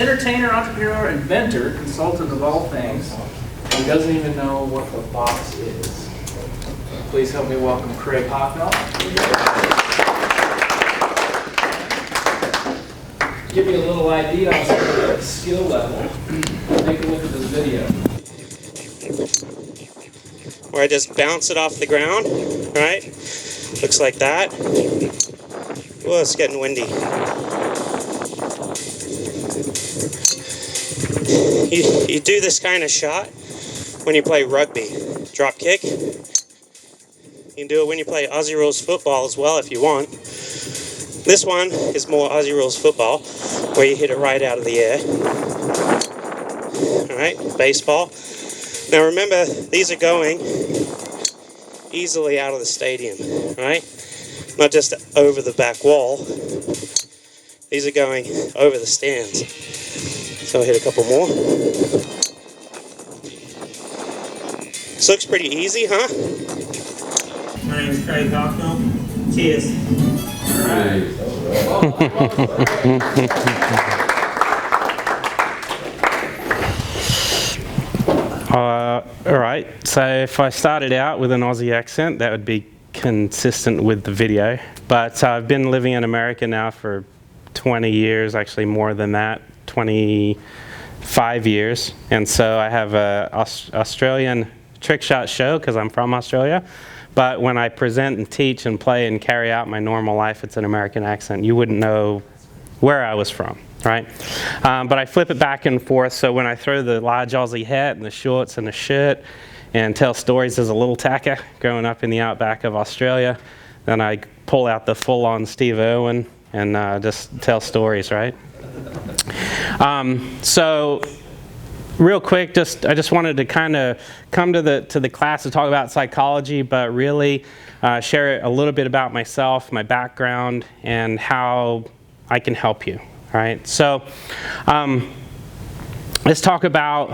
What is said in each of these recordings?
Entertainer, entrepreneur, inventor, consultant of all things, who doesn't even know what the box is. Please help me welcome Craig Hocknull. Give you a little idea on some of the skill level. Take a look at this video. Where I just bounce it off the ground, right? Looks like that. Whoa, it's getting windy. You do this kind of shot when you play rugby, drop kick. You can do it when you play Aussie rules football as well if you want. This one is more Aussie rules football, where you hit it right out of the air. All right, baseball. Now remember, these are going easily out of the stadium, right? Not just over the back wall. These are going over the stands. So I'll hit a couple more. This looks pretty easy, huh? My name is Craig Hocknull. Cheers. All right, so if I started out with an Aussie accent, that would be consistent with the video. But I've been living in America now for 20 years, actually more than that, 25 years. And so I have a Australian trick shot show because I'm from Australia. But when I present and teach and play and carry out my normal life, it's an American accent. You wouldn't know where I was from, right? But I flip it back and forth, so when I throw the large Aussie hat and the shorts and the shirt and tell stories as a little tacker growing up in the outback of Australia, then I pull out the full-on Steve Irwin and just tell stories, right? So real quick, I just wanted to kind of come to the class to talk about psychology, but really share a little bit about myself, my background, and how I can help you. All right, so let's talk about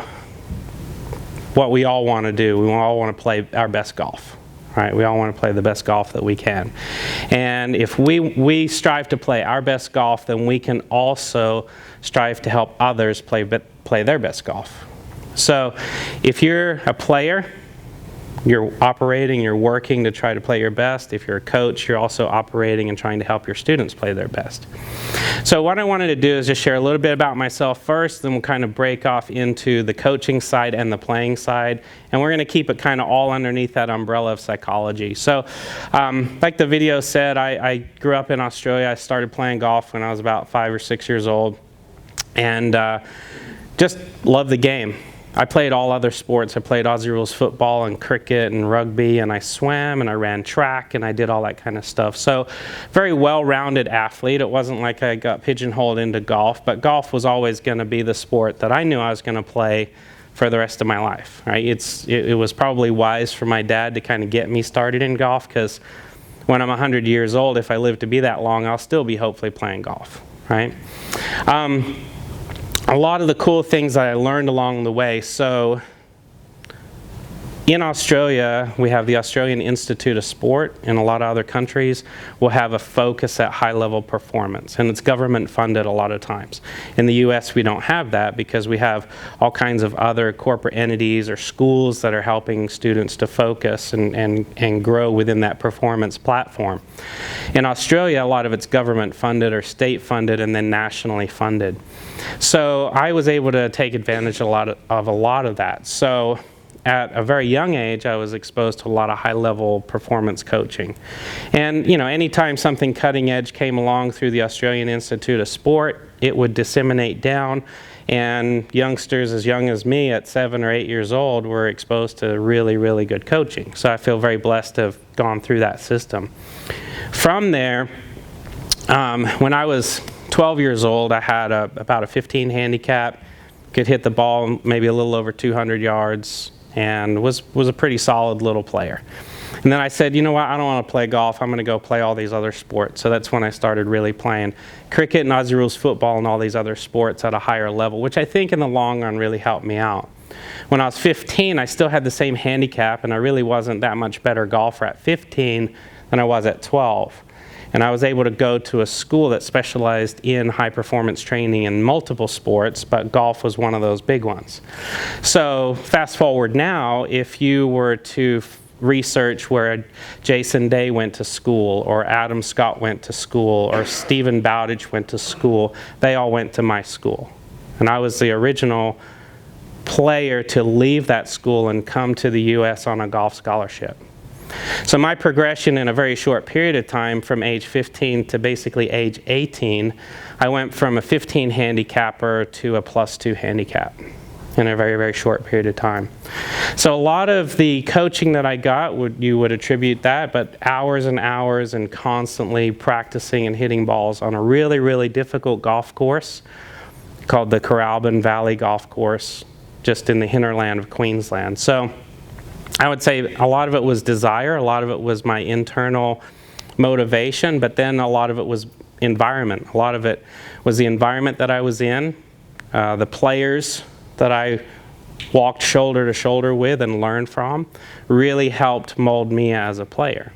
what we all want to do. We all want to play our best golf. Right? We all want to play the best golf that we can. And if we strive to play our best golf, then we can also strive to help others play their best golf. So if you're a player, you're operating, you're working to try to play your best. If you're a coach, you're also operating and trying to help your students play their best. So what I wanted to do is just share a little bit about myself first, then we'll kind of break off into the coaching side and the playing side, and we're going to keep it kind of all underneath that umbrella of psychology. So like the video said, I grew up in Australia. I started playing golf when I was about 5 or 6 years old, and just loved the game. I played all other sports. I played Aussie rules football and cricket and rugby, and I swam and I ran track and I did all that kind of stuff. So very well-rounded athlete. It wasn't like I got pigeonholed into golf, but golf was always going to be the sport that I knew I was going to play for the rest of my life. Right? It was probably wise for my dad to kind of get me started in golf, because when I'm 100 years old, if I live to be that long, I'll still be hopefully playing golf. Right? A lot of the cool things that I learned along the way. So in Australia, we have the Australian Institute of Sport. In a lot of other countries, we'll have a focus at high-level performance, and it's government funded a lot of times. In the US, we don't have that because we have all kinds of other corporate entities or schools that are helping students to focus and grow within that performance platform. In Australia, a lot of it's government funded or state funded and then nationally funded. So I was able to take advantage of a lot of that. So at a very young age, I was exposed to a lot of high-level performance coaching. And, you know, anytime something cutting edge came along through the Australian Institute of Sport, it would disseminate down, and youngsters as young as me at 7 or 8 years old were exposed to really, really good coaching. So I feel very blessed to have gone through that system. From there, when I was 12 years old, I had about a 15 handicap, could hit the ball maybe a little over 200 yards, and was a pretty solid little player. And then I said, you know what, I don't want to play golf, I'm going to go play all these other sports. So that's when I started really playing cricket and Aussie rules football and all these other sports at a higher level, which I think in the long run really helped me out. When I was 15, I still had the same handicap, and I really wasn't that much better golfer at 15 than I was at 12. And I was able to go to a school that specialized in high performance training in multiple sports, but golf was one of those big ones. So fast forward now, if you were to research where Jason Day went to school, or Adam Scott went to school, or Stephen Bowditch went to school, they all went to my school. And I was the original player to leave that school and come to the U.S. on a golf scholarship. So my progression in a very short period of time, from age 15 to basically age 18, I went from a 15 handicapper to a +2 handicap in a very, very short period of time. So a lot of the coaching that I got, you would attribute that, but hours and hours and constantly practicing and hitting balls on a really, really difficult golf course called the Coralbin Valley Golf Course, just in the hinterland of Queensland. So I would say a lot of it was desire, a lot of it was my internal motivation, but then a lot of it was environment. A lot of it was the environment that I was in, the players that I walked shoulder to shoulder with and learned from really helped mold me as a player.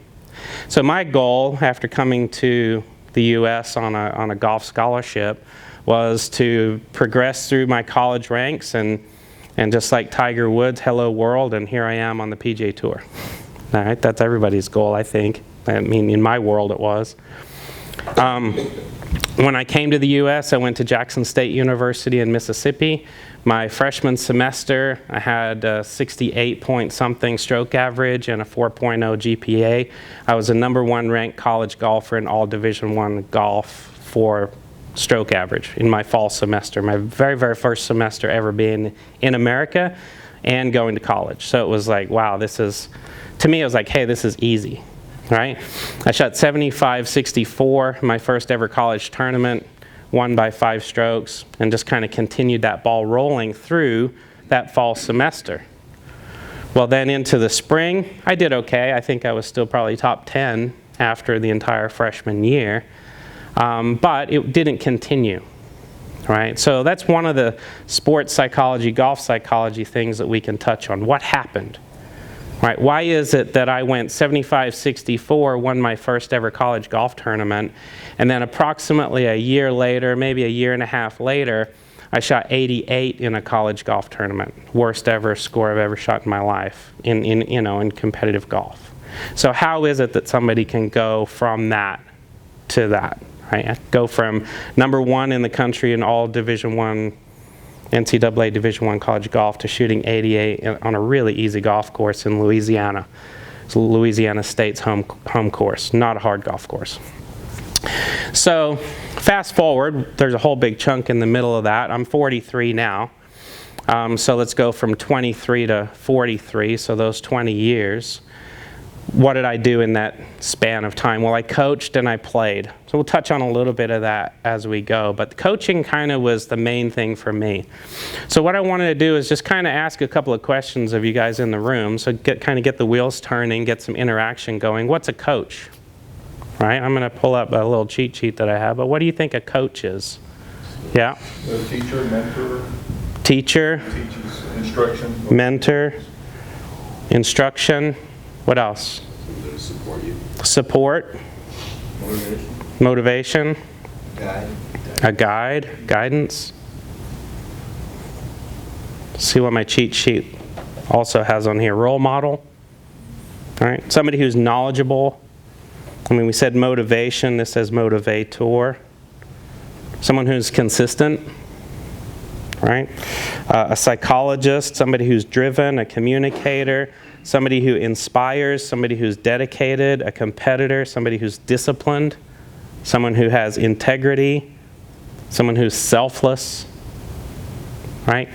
So my goal after coming to the U.S. on a golf scholarship was to progress through my college ranks and just like Tiger Woods, hello world, and here I am on the PGA Tour. All right, that's everybody's goal, I think. I mean, in my world it was. When I came to the U.S., I went to Jackson State University in Mississippi. My freshman semester, I had a 68 point something stroke average and a 4.0 GPA. I was a #1 ranked college golfer in all Division I golf for stroke average in my fall semester, my very, very first semester ever being in America and going to college. So it was like, wow, to me it was like, hey, this is easy, right? I shot 75-64 my first ever college tournament, won by 5 strokes, and just kind of continued that ball rolling through that fall semester. Well, then into the spring, I did okay. I think I was still probably top 10 after the entire freshman year. But it didn't continue, right? So that's one of the sports psychology, golf psychology things that we can touch on. What happened, right? Why is it that I went 75-64, won my first ever college golf tournament, and then approximately a year later, maybe a year and a half later, I shot 88 in a college golf tournament, worst ever score I've ever shot in my life in competitive golf. So how is it that somebody can go from that to that? Right? Go from #1 in the country in all Division I, NCAA Division I college golf to shooting 88 on a really easy golf course in Louisiana. It's Louisiana State's home course, not a hard golf course. So fast forward, there's a whole big chunk in the middle of that. I'm 43 now. So let's go from 23 to 43, so those 20 years. What did I do in that span of time? Well, I coached and I played. So we'll touch on a little bit of that as we go. But coaching kind of was the main thing for me. So what I wanted to do is just kind of ask a couple of questions of you guys in the room. So kind of get the wheels turning, get some interaction going. What's a coach? Right? I'm going to pull up a little cheat sheet that I have. But what do you think a coach is? Yeah? A teacher, mentor. Teacher. Teaches instruction. Mentor. Instruction. What else? Support you. Support. Motivation. Guide. A guide. Guidance. See what my cheat sheet also has on here. Role model. All right. Somebody who's knowledgeable. I mean, we said motivation. This says motivator. Someone who's consistent. Right? A psychologist. Somebody who's driven. A communicator. Somebody who inspires, somebody who's dedicated, a competitor, somebody who's disciplined, someone who has integrity, someone who's selfless, right?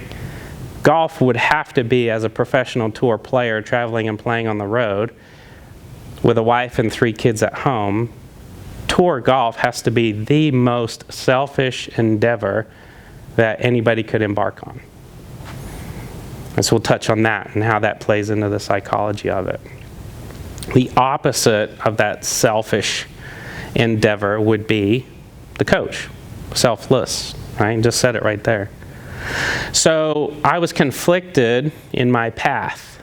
Golf would have to be, as a professional tour player traveling and playing on the road with a wife and 3 kids at home, tour golf has to be the most selfish endeavor that anybody could embark on. And so we'll touch on that and how that plays into the psychology of it. The opposite of that selfish endeavor would be the coach, selfless, right? Just said it right there. So I was conflicted in my path,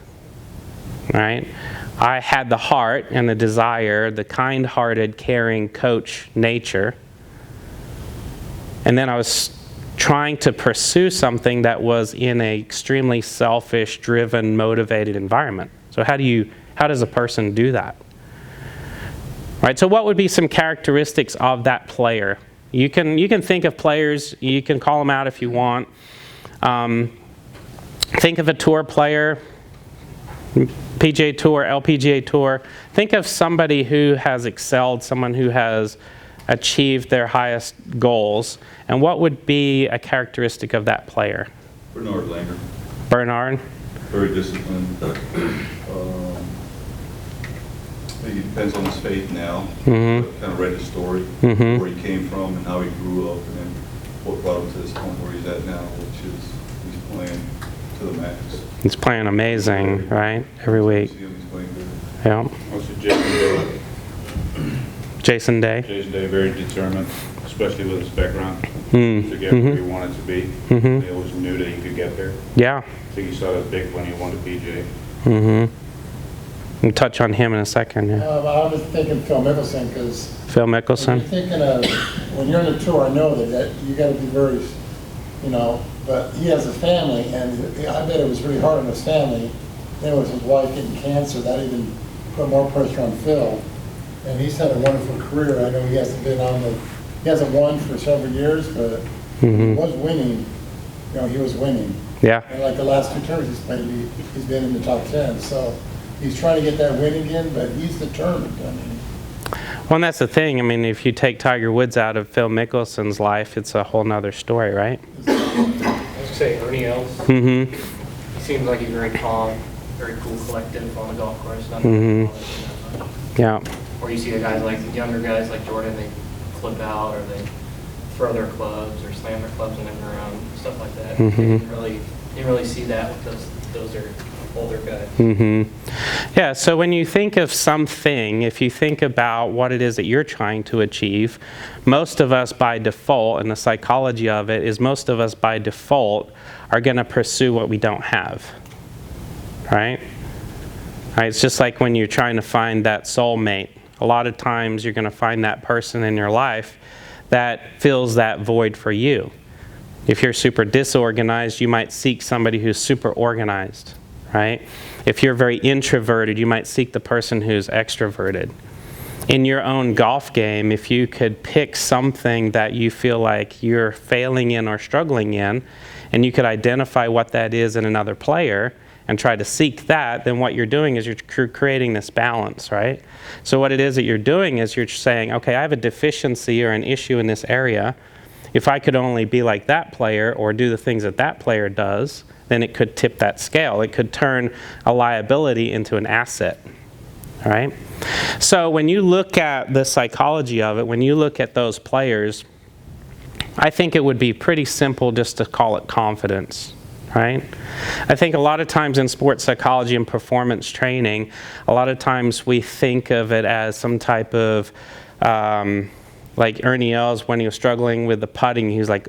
right? I had the heart and the desire, the kind-hearted, caring coach nature. And then I was trying to pursue something that was in an extremely selfish, driven, motivated environment. So how does a person do that? Right, so what would be some characteristics of that player? You can think of players, you can call them out if you want. Think of a tour player, PGA Tour, LPGA Tour. Think of somebody who has excelled, someone who has achieved their highest goals. And what would be a characteristic of that player? Bernard Langer. Bernard? Very disciplined. It depends on his faith now. Mm-hmm. Kind of read his story, Mm-hmm. where he came from and how he grew up, and then what brought him to this point where he's at now, which is he's playing to the max. He's playing amazing, right? Every week. See him, he's playing good. Yeah. Also Jason Day. Jason Day. Jason Day, very determined, especially with his background, Mm. to get where he wanted to be. Mhm. He always knew that he could get there. Yeah. I think he saw that big when he won the PGA. Mm-hmm. We'll touch on him in a second. Yeah. I was thinking Phil Mickelson, because Phil when Mickelson. you're thinking of, when you're on the tour, I know that you gotta be very, but he has a family, and I bet it was really hard on his family. Then with his wife getting cancer, that even put more pressure on Phil. And he's had a wonderful career. I know he hasn't won for several years, but he Mm-hmm. was winning. He was winning. Yeah. And like the last 2 tours he's played, he's been in the top 10. So he's trying to get that win again, but he's determined. I mean, Well, and that's the thing. I mean, if you take Tiger Woods out of Phil Mickelson's life, it's a whole nother story, right? I was gonna say Ernie Els. Mm-hmm. He seems like he's very calm, very cool, collective on the golf course. Not Mhm. that much. Yeah. Or you see the guys like younger guys like Jordan, they flip out or they throw their clubs or slam their clubs in the ground, stuff like that. Mhm. You didn't really see that with those are older guys. Mm-hmm. Yeah, so when you think of something, if you think about what it is that you're trying to achieve, most of us by default, and the psychology of it is most of us by default are going to pursue what we don't have, right? Right? It's just like when you're trying to find that soulmate. A lot of times you're going to find that person in your life that fills that void for you. If you're super disorganized, you might seek somebody who's super organized, right? If you're very introverted, you might seek the person who's extroverted. In your own golf game, if you could pick something that you feel like you're failing in or struggling in, and you could identify what that is in another player and try to seek that, then what you're doing is you're creating this balance, right? So what it is that you're doing is you're saying, okay, I have a deficiency or an issue in this area. If I could only be like that player or do the things that that player does, then it could tip that scale. It could turn a liability into an asset, all right? So when you look at the psychology of it, when you look at those players, I think it would be pretty simple just to call it confidence, right? I think a lot of times in sports psychology and performance training, a lot of times we think of it as some type of like Ernie Els, when he was struggling with the putting, he was like,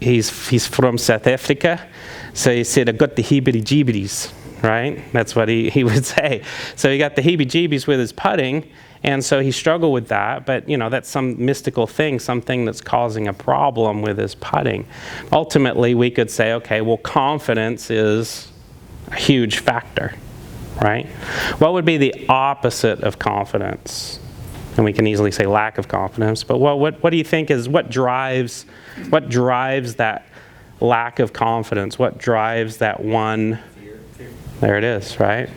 he's from South Africa, so he said, I got the heebie-jeebies, right? That's what he would say. So he got the heebie-jeebies with his putting, and so he struggled with that, but that's some mystical thing, something that's causing a problem with his putting. Ultimately, we could say, okay, well, confidence is a huge factor, right? What would be the opposite of confidence? And we can easily say lack of confidence, but what do you think is, what drives that lack of confidence? What drives that one? Fear. There it is, right?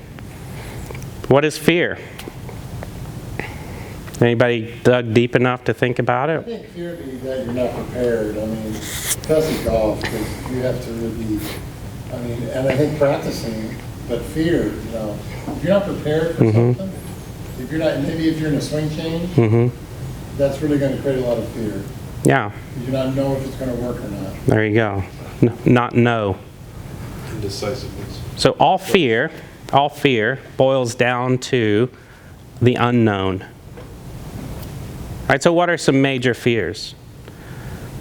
What is fear? Anybody dug deep enough to think about I it? think fear would be that you're not prepared. I mean, especially golf, because you have to really be, and I think practicing, but fear, if you're not prepared for something, if you're not, maybe if you're in a swing change, that's really going to create a lot of fear. Yeah, You not know if it's going to work or not. there you go. Not know. Indecisiveness. So all fear boils down to the unknown. All right, so what are some major fears?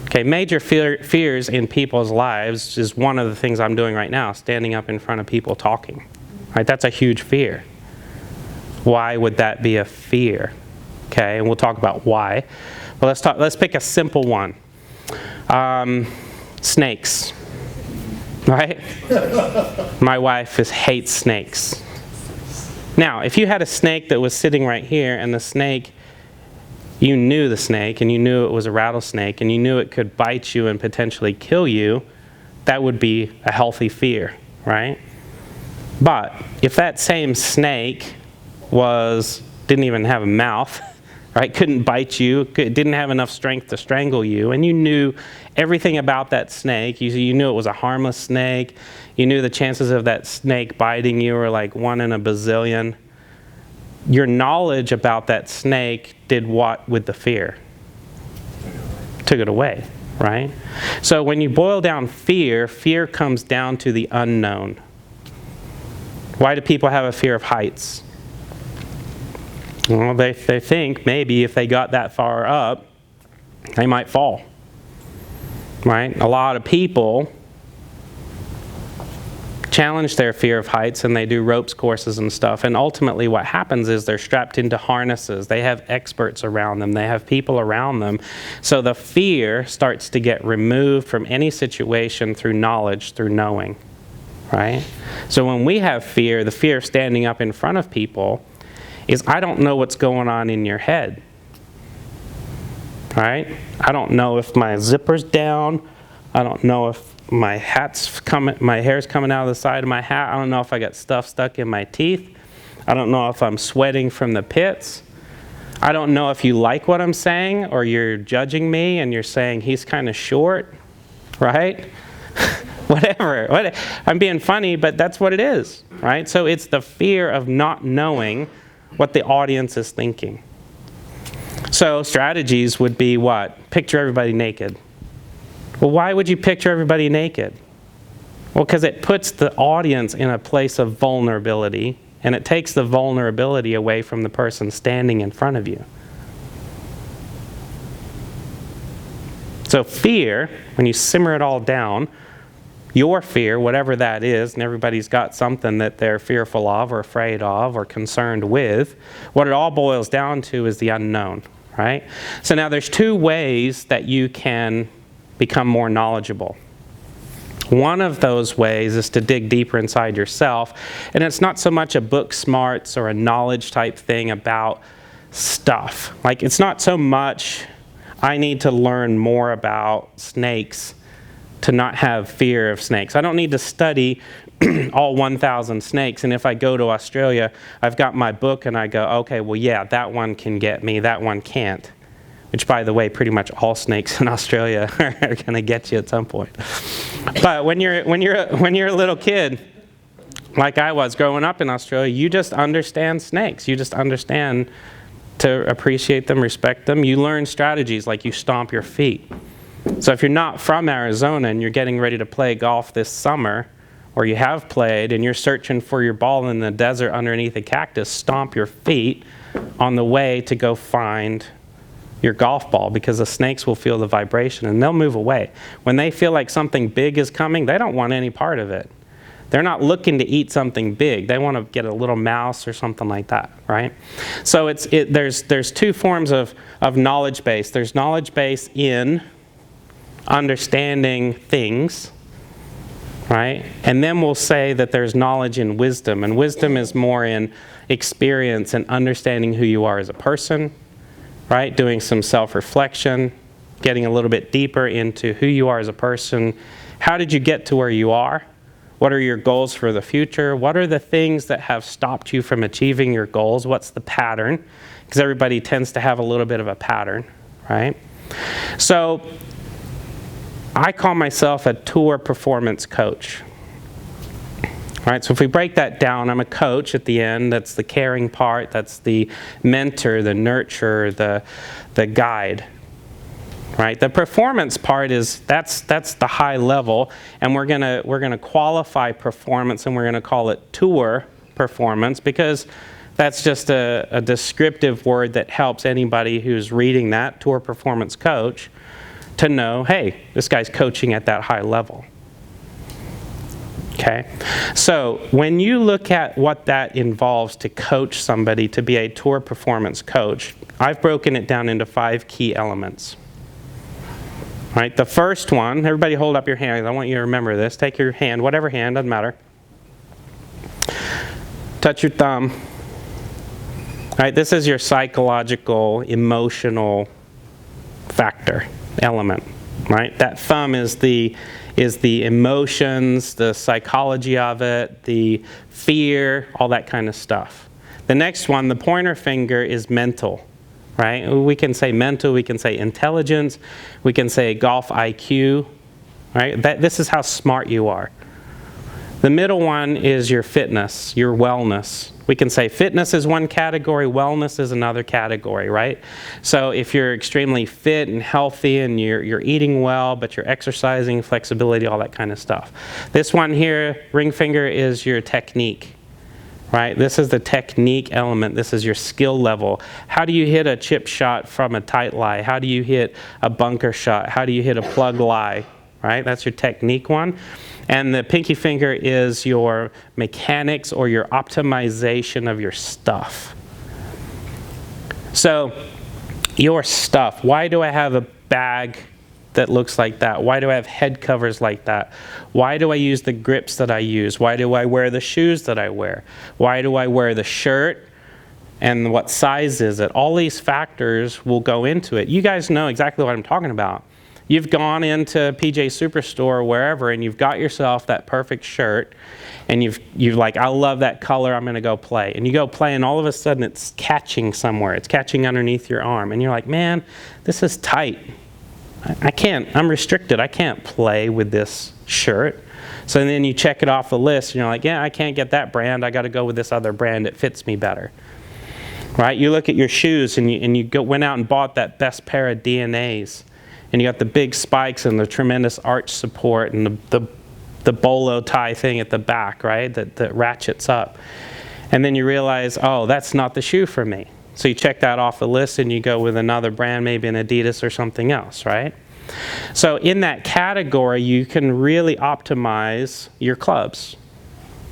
Okay, major fears in people's lives is one of the things I'm doing right now, standing up in front of people talking. Right, that's a huge fear. Why would that be a fear? Okay, and we'll talk about why. But let's pick a simple one. Snakes. Right? My wife hates snakes. Now, if you had a snake that was sitting right here, and the snake, you knew the snake, and you knew it was a rattlesnake, and you knew it could bite you and potentially kill you, that would be a healthy fear, right? But if that same snake didn't even have a mouth, right, couldn't bite you, didn't have enough strength to strangle you, and you knew everything about that snake, you knew it was a harmless snake, you knew the chances of that snake biting you were like 1 in a bazillion, your knowledge about that snake did what with the fear? Took it away, right? So when you boil down fear, fear comes down to the unknown. Why do people have a fear of heights? Well, they think maybe if they got that far up, they might fall, right? A lot of people challenge their fear of heights, and they do ropes courses and stuff, and ultimately what happens is they're strapped into harnesses. They have experts around them. They have people around them. So the fear starts to get removed from any situation through knowledge, through knowing, right? So when we have fear, the fear of standing up in front of people is I don't know what's going on in your head, right? I don't know if my zipper's down. I don't know if my hair's coming out of the side of my hat. I don't know if I got stuff stuck in my teeth. I don't know if I'm sweating from the pits. I don't know if you like what I'm saying or you're judging me and you're saying he's kind of short, right? Whatever. I'm being funny, but that's what it is, right? So it's the fear of not knowing what the audience is thinking. So strategies would be what? Picture everybody naked. Well, why would you picture everybody naked? Well, because it puts the audience in a place of vulnerability, and it takes the vulnerability away from the person standing in front of you. So fear, when you simmer it all down, your fear, whatever that is, and everybody's got something that they're fearful of or afraid of or concerned with, what it all boils down to is the unknown, right? So now there's 2 ways that you can become more knowledgeable. One of those ways is to dig deeper inside yourself, and it's not so much a book smarts or a knowledge type thing about stuff. Like, it's not so much I need to learn more about snakes to not have fear of snakes. I don't need to study all 1,000 snakes, and if I go to Australia, I've got my book and I go, okay, well, yeah, that one can get me, that one can't. Which, by the way, pretty much all snakes in Australia are going to get you at some point. But when you're a little kid, like I was growing up in Australia, you just understand snakes. You just understand to appreciate them, respect them. You learn strategies like you stomp your feet. So if you're not from Arizona and you're getting ready to play golf this summer, or you have played and you're searching for your ball in the desert underneath a cactus, stomp your feet on the way to go find your golf ball, because the snakes will feel the vibration and they'll move away. When they feel like something big is coming, they don't want any part of it. They're not looking to eat something big. They want to get a little mouse or something like that, right? So there's 2 forms of knowledge base. There's knowledge base in understanding things, right? And then we'll say that there's knowledge in wisdom, and wisdom is more in experience and understanding who you are as a person, right? Doing some self-reflection, getting a little bit deeper into who you are as a person. How did you get to where you are? What are your goals for the future? What are the things that have stopped you from achieving your goals? What's the pattern? Because everybody tends to have a little bit of a pattern, right? So I call myself a tour performance coach. All right, so if we break that down, I'm a coach at the end. That's the caring part. That's the mentor, the nurturer, the guide. Right? The performance part is that's the high level, and we're gonna qualify performance, and we're gonna call it tour performance, because that's just a descriptive word that helps anybody who's reading that, tour performance coach, to know, hey, this guy's coaching at that high level. Okay, so when you look at what that involves to coach somebody to be a tour performance coach, I've broken it down into 5 key elements. All right, the first one, everybody hold up your hand. I want you to remember this. Take your hand, whatever hand, doesn't matter. Touch your thumb. All right, this is your psychological, emotional factor, element. Right, that thumb is the emotions, the psychology of it, the fear, all that kind of stuff. The next one, the pointer finger, is mental. Right? We can say mental, we can say intelligence, we can say golf IQ. Right? This is how smart you are. The middle one is your fitness, your wellness. We can say fitness is one category, wellness is another category, right? So if you're extremely fit and healthy and you're eating well, but you're exercising, flexibility, all that kind of stuff. This one here, ring finger, is your technique, right? This is the technique element. This is your skill level. How do you hit a chip shot from a tight lie? How do you hit a bunker shot? How do you hit a plug lie, right? That's your technique one. And the pinky finger is your mechanics or your optimization of your stuff. So, your stuff. Why do I have a bag that looks like that? Why do I have head covers like that? Why do I use the grips that I use? Why do I wear the shoes that I wear? Why do I wear the shirt? And what size is it? All these factors will go into it. You guys know exactly what I'm talking about. You've gone into PGA Superstore or wherever and you've got yourself that perfect shirt and you've like, I love that color, I'm gonna go play. And you go play and all of a sudden it's catching somewhere. It's catching underneath your arm and you're like, man, this is tight. I can't, I'm restricted. I can't play with this shirt. So then you check it off the list and you're like, yeah, I can't get that brand. I gotta go with this other brand. It fits me better. Right? You look at your shoes and you went out and bought that best pair of DNAs. And you got the big spikes and the tremendous arch support and the bolo tie thing at the back, right? That ratchets up. And then you realize, oh, that's not the shoe for me. So you check that off the list and you go with another brand, maybe an Adidas or something else, right? So in that category, you can really optimize your clubs.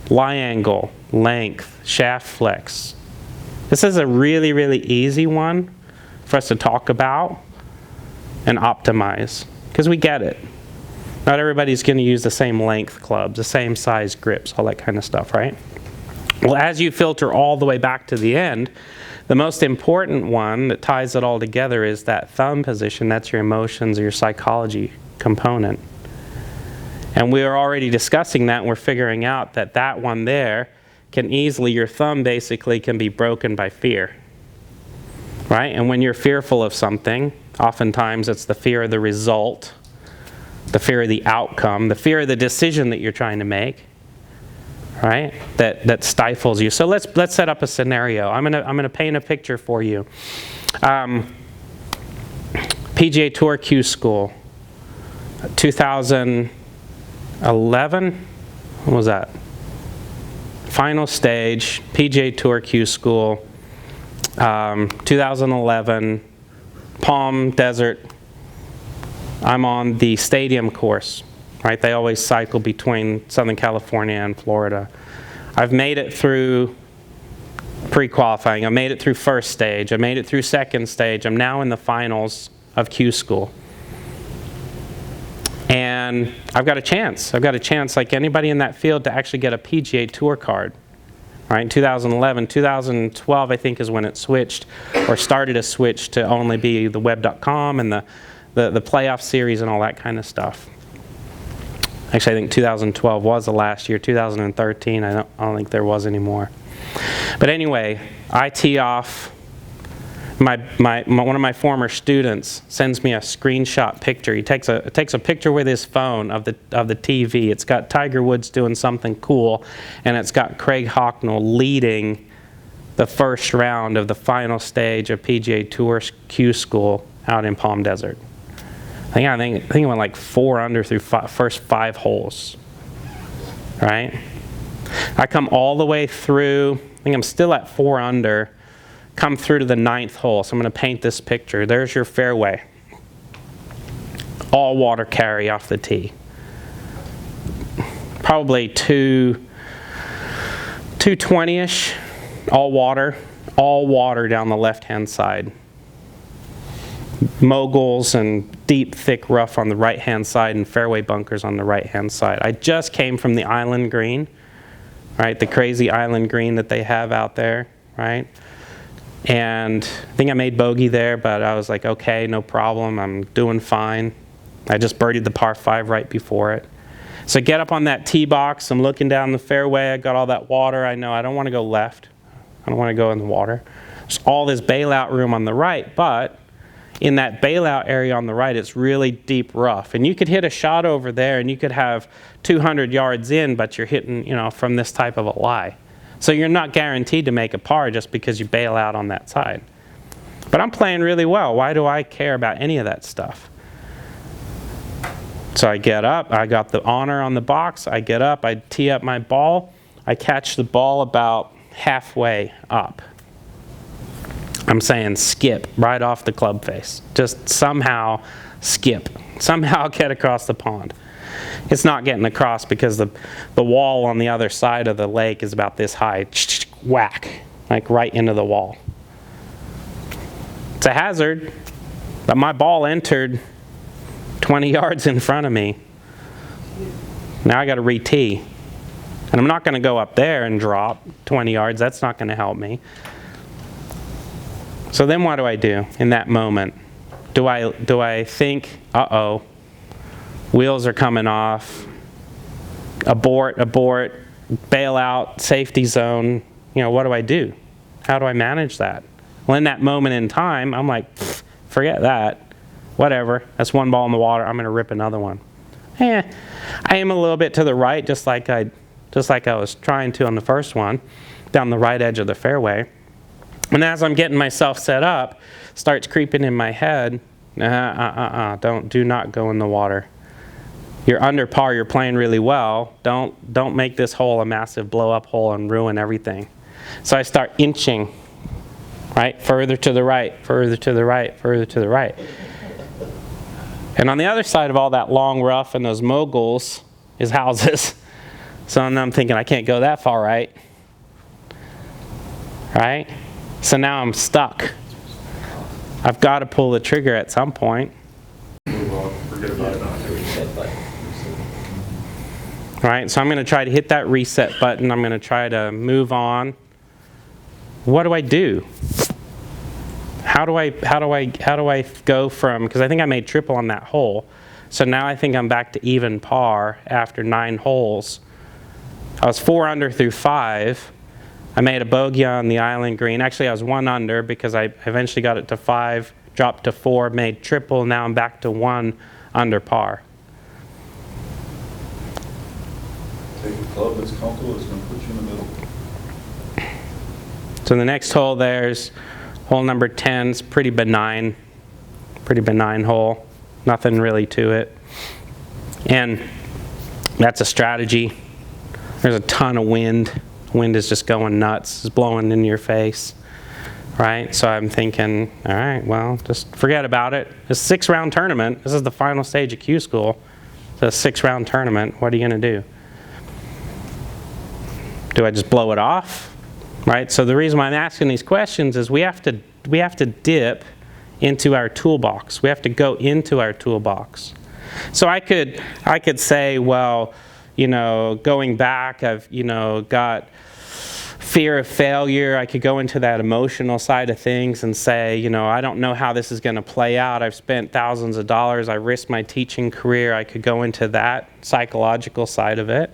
Lie angle, length, shaft flex. This is a really, really easy one for us to talk about and optimize, because we get it. Not everybody's going to use the same length clubs, the same size grips, all that kind of stuff, right? Well, as you filter all the way back to the end, the most important one that ties it all together is that thumb position. That's your emotions or your psychology component. And we are already discussing that, and we're figuring out that that one there can easily, your thumb basically can be broken by fear. Right? And when you're fearful of something, oftentimes it's the fear of the result, the fear of the outcome, the fear of the decision that you're trying to make, right? That stifles you. So let's set up a scenario. I'm gonna paint a picture for you. PGA Tour Q School, 2011. What was that? Final stage, PGA Tour Q School. 2011, Palm Desert. I'm on the stadium course, right? They always cycle between Southern California and Florida. I've made it through pre-qualifying. I made it through first stage. I made it through second stage. I'm now in the finals of Q School. And I've got a chance. I've got a chance, like anybody in that field, to actually get a PGA Tour card. Right, in 2011, 2012 I think is when it switched, or started to switch to only be the web.com and the playoff series and all that kind of stuff. Actually, I think 2012 was the last year. 2013, I don't think there was any more. But anyway, I tee off. One of my former students sends me a screenshot picture. He takes a picture with his phone of the TV. It's got Tiger Woods doing something cool, and it's got Craig Hocknull leading the first round of the final stage of PGA Tour Q School out in Palm Desert. I think it went like 4 under through first 5 holes. Right? I come all the way through. I think I'm still at 4 under. Come through to the 9th hole. So I'm going to paint this picture. There's your fairway. All water carry off the tee. probably 220-ish, all water down the left-hand side. Moguls and deep, thick rough on the right-hand side and fairway bunkers on the right-hand side. I just came from the island green, right? The crazy island green that they have out there, right? And I think I made bogey there, but I was like, okay, no problem. I'm doing fine. I just birdied the par 5 right before it. So I get up on that tee box. I'm looking down the fairway. I got all that water. I know I don't want to go left. I don't want to go in the water. There's all this bailout room on the right, but in that bailout area on the right, it's really deep rough. And you could hit a shot over there and you could have 200 yards in, but you're hitting, from this type of a lie. So you're not guaranteed to make a par just because you bail out on that side. But I'm playing really well. Why do I care about any of that stuff? So I get up, I got the honor on the box, I get up, I tee up my ball, I catch the ball about halfway up. I'm saying skip right off the club face. Just somehow skip. Somehow get across the pond. It's not getting across because the wall on the other side of the lake is about this high. Whack. Like right into the wall. It's a hazard, but my ball entered 20 yards in front of me. Now I got to re-tee. And I'm not going to go up there and drop 20 yards. That's not going to help me. So then what do I do in that moment? Do I think, uh-oh, wheels are coming off, abort, bail out, safety zone, what do I do? How do I manage that? Well, in that moment in time, I'm like, forget that. Whatever, that's one ball in the water, I'm going to rip another one. I aim a little bit to the right, just like I was trying to on the first one, down the right edge of the fairway. And as I'm getting myself set up, starts creeping in my head, do not go in the water. You're under par, you're playing really well. Don't make this hole a massive blow up hole and ruin everything. So I start inching, right? Further to the right, further to the right, further to the right. And on the other side of all that long rough and those moguls is houses. So I'm thinking I can't go that far right. Right? So now I'm stuck. I've got to pull the trigger at some point. Forget about it. Right? So I'm going to try to hit that reset button. I'm going to try to move on. What do I do? How do I go from, because I think I made triple on that hole. So now I think I'm back to even par after 9 holes. I was 4 under through 5. I made a bogey on the island green. Actually, I was 1 under because I eventually got it to 5, dropped to 4, made triple. Now I'm back to 1 under par. Take a club that's comfortable, it's going to put you in the middle. So the next hole there's hole number 10. It's pretty benign hole. Nothing really to it. And that's a strategy. There's a ton of wind. Wind is just going nuts. It's blowing in your face. Right? So I'm thinking, all right, well, just forget about it. It's a 6-round tournament. This is the final stage of Q School. It's a 6-round tournament. What are you going to do? Do I just blow it off? Right? So the reason why I'm asking these questions is we have to dip into our toolbox. We have to go into our toolbox. So I could say, well, going back, I've got fear of failure. I could go into that emotional side of things and say, I don't know how this is going to play out. I've spent thousands of dollars. I risked my teaching career. I could go into that psychological side of it.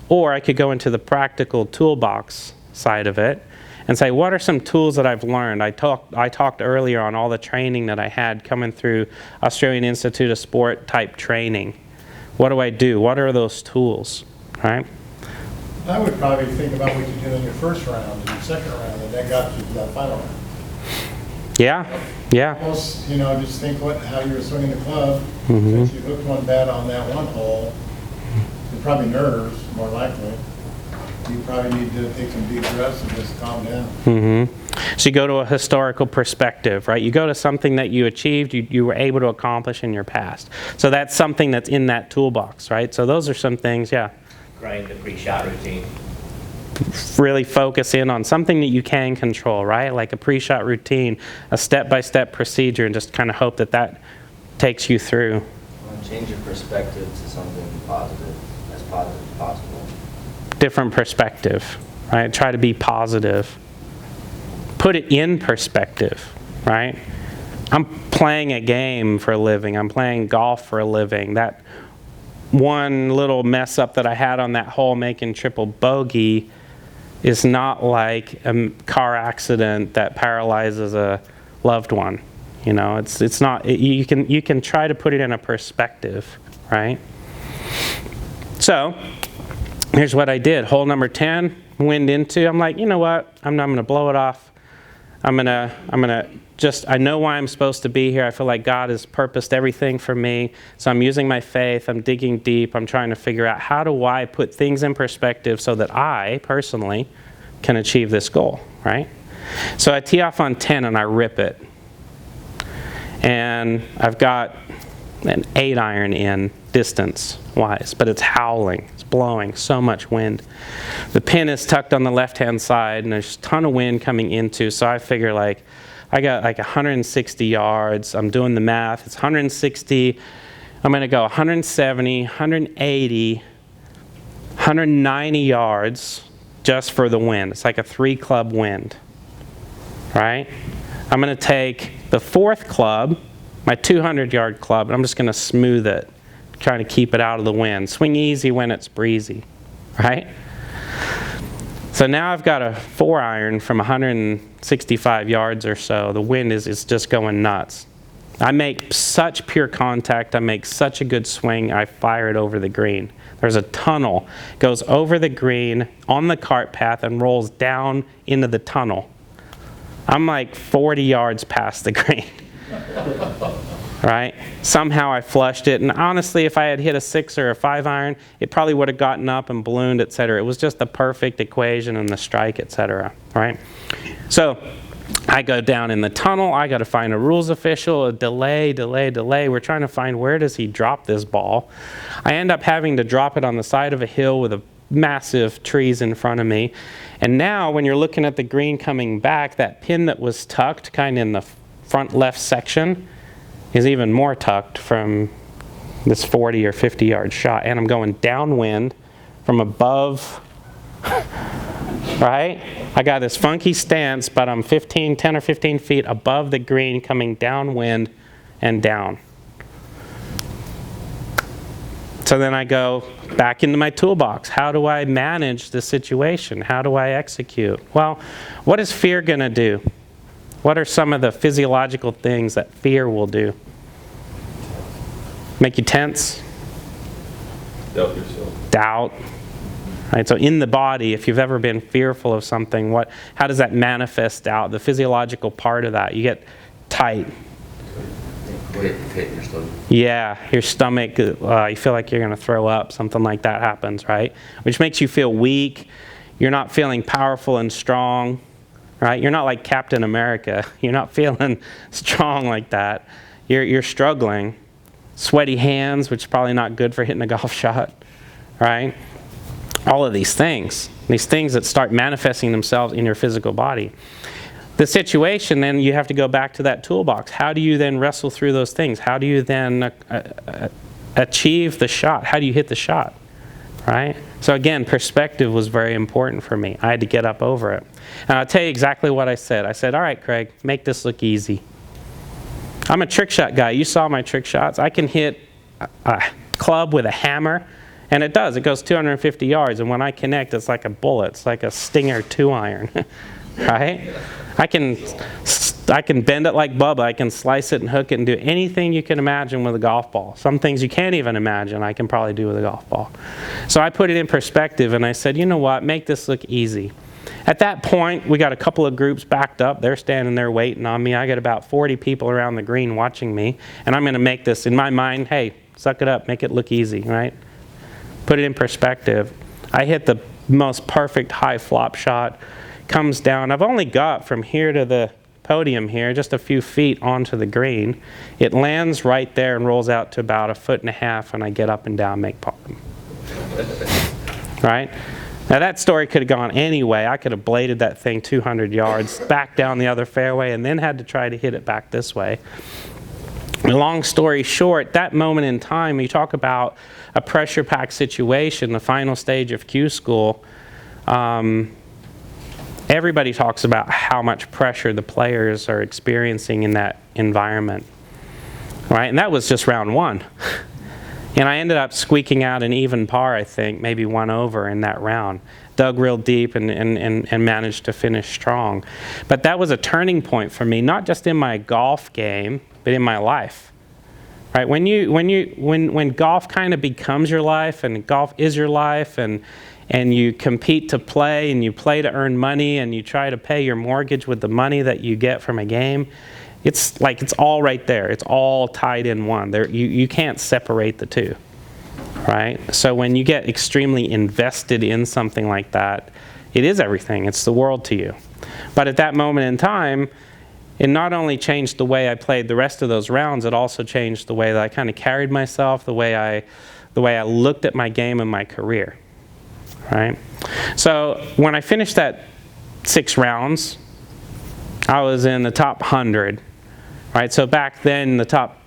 Or I could go into the practical toolbox side of it and say, what are some tools that I've learned? I talked earlier on all the training that I had coming through Australian Institute of Sport type training. What do I do? What are those tools? Right? I would probably think about what you did in your first round and your second round, and that got you to that final round. Yeah. Almost, just think how you were swinging the club. Mm-hmm. If you hooked one bad on that one hole, you're probably nerves, more likely. You probably need to take some deep breaths and just calm down. Mm-hmm. So you go to a historical perspective, right? You go to something that you achieved, you were able to accomplish in your past. So that's something that's in that toolbox, right? So those are some things, yeah. grind the pre-shot routine. Really focus in on something that you can control, right? Like a pre-shot routine, a step-by-step procedure, and just kind of hope that that takes you through. Change your perspective to something positive, as positive as possible. Different perspective, right? Try to be positive. Put it in perspective, right? I'm playing a game for a living. I'm playing golf for a living. That one little mess up that I had on that hole making triple bogey is not like a car accident that paralyzes a loved one. You know, it's not. You can try to put it in a perspective, right? So here's what I did. Hole number 10, wind into. I'm like, you know what? I'm not going to blow it off. I'm gonna just, I know why I'm supposed to be here. I feel like God has purposed everything for me. So I'm using my faith. I'm digging deep. I'm trying to figure out how do I put things in perspective so that I personally can achieve this goal, right? So I tee off on 10 and I rip it. And I've got an 8-iron in distance-wise, but it's howling. It's blowing so much wind. The pin is tucked on the left-hand side, and there's a ton of wind coming into, so I figure like, I got like 160 yards. I'm doing the math. It's 160. I'm going to go 170, 180, 190 yards just for the wind. It's like a 3-club wind, right? I'm going to take the 4th club, my 200-yard club, and I'm just going to smooth it, trying to keep it out of the wind. Swing easy when it's breezy, right? So now I've got a 4-iron from 165 yards or so. The wind is just going nuts. I make such pure contact. I make such a good swing. I fire it over the green. There's a tunnel, goes over the green on the cart path and rolls down into the tunnel. I'm like 40 yards past the green, right? Somehow I flushed it, and honestly, if I had hit a 6 or a 5-iron, it probably would have gotten up and ballooned, etc. It was just the perfect equation and the strike, etc. Right? So I go down in the tunnel. I got to find a rules official, a delay. We're trying to find where does he drop this ball. I end up having to drop it on the side of a hill with a massive trees in front of me. And now when you're looking at the green coming back, that pin that was tucked kind of in the front left section is even more tucked from this 40 or 50 yard shot. And I'm going downwind from above, right? I got this funky stance, but I'm 10 or 15 feet above the green coming downwind and down. So then I go back into my toolbox. How do I manage the situation? How do I execute? Well, what is fear going to do? What are some of the physiological things that fear will do? Make you tense? Doubt yourself. Doubt. Right, so in the body, if you've ever been fearful of something, how does that manifest out? The physiological part of that, you get tight. Hit your stomach. Yeah, your stomach, you feel like you're going to throw up, something like that happens, right? Which makes you feel weak. You're not feeling powerful and strong, right? You're not like Captain America. You're not feeling strong like that. You're struggling. Sweaty hands, which is probably not good for hitting a golf shot, right? All of these things that start manifesting themselves in your physical body. The situation, then you have to go back to that toolbox. How do you then wrestle through those things? How do you then achieve the shot? How do you hit the shot, right? So again, perspective was very important for me. I had to get up over it. And I'll tell you exactly what I said. I said, all right, Craig, make this look easy. I'm a trick shot guy. You saw my trick shots. I can hit a club with a hammer, and it does. It goes 250 yards, and when I connect, it's like a bullet. It's like a Stinger 2-iron, right? I can bend it like Bubba. I can slice it and hook it and do anything you can imagine with a golf ball. Some things you can't even imagine I can probably do with a golf ball. So I put it in perspective, and I said, you know what? Make this look easy. At that point, we got a couple of groups backed up. They're standing there waiting on me. I got about 40 people around the green watching me, and I'm going to make this, in my mind, hey, suck it up, make it look easy, right? Put it in perspective. I hit the most perfect high flop shot, comes down. I've only got from here to the podium here, just a few feet onto the green. It lands right there and rolls out to about 1.5 feet, and I get up and down, make par. right? Now that story could have gone any way. I could have bladed that thing 200 yards back down the other fairway and then had to try to hit it back this way. Long story short, that moment in time, you talk about a pressure-packed situation, the final stage of Q school, everybody talks about how much pressure the players are experiencing in that environment, right? And that was just round one. And I ended up squeaking out an even par, I think, maybe one over in that round. Dug real deep and managed to finish strong. But that was a turning point for me, not just in my golf game, but in my life. Right? When golf kind of becomes your life, and golf is your life, and you compete to play, and you play to earn money, and you try to pay your mortgage with the money that you get from a game, it's like it's all right there. It's all tied in one. You can't separate the two, right? So when you get extremely invested in something like that, it is everything. It's the world to you. But at that moment in time, it not only changed the way I played the rest of those rounds, it also changed the way that I kind of carried myself, the way I looked at my game and my career, right? So when I finished that 6 rounds, I was in the top 100, right? So back then, the top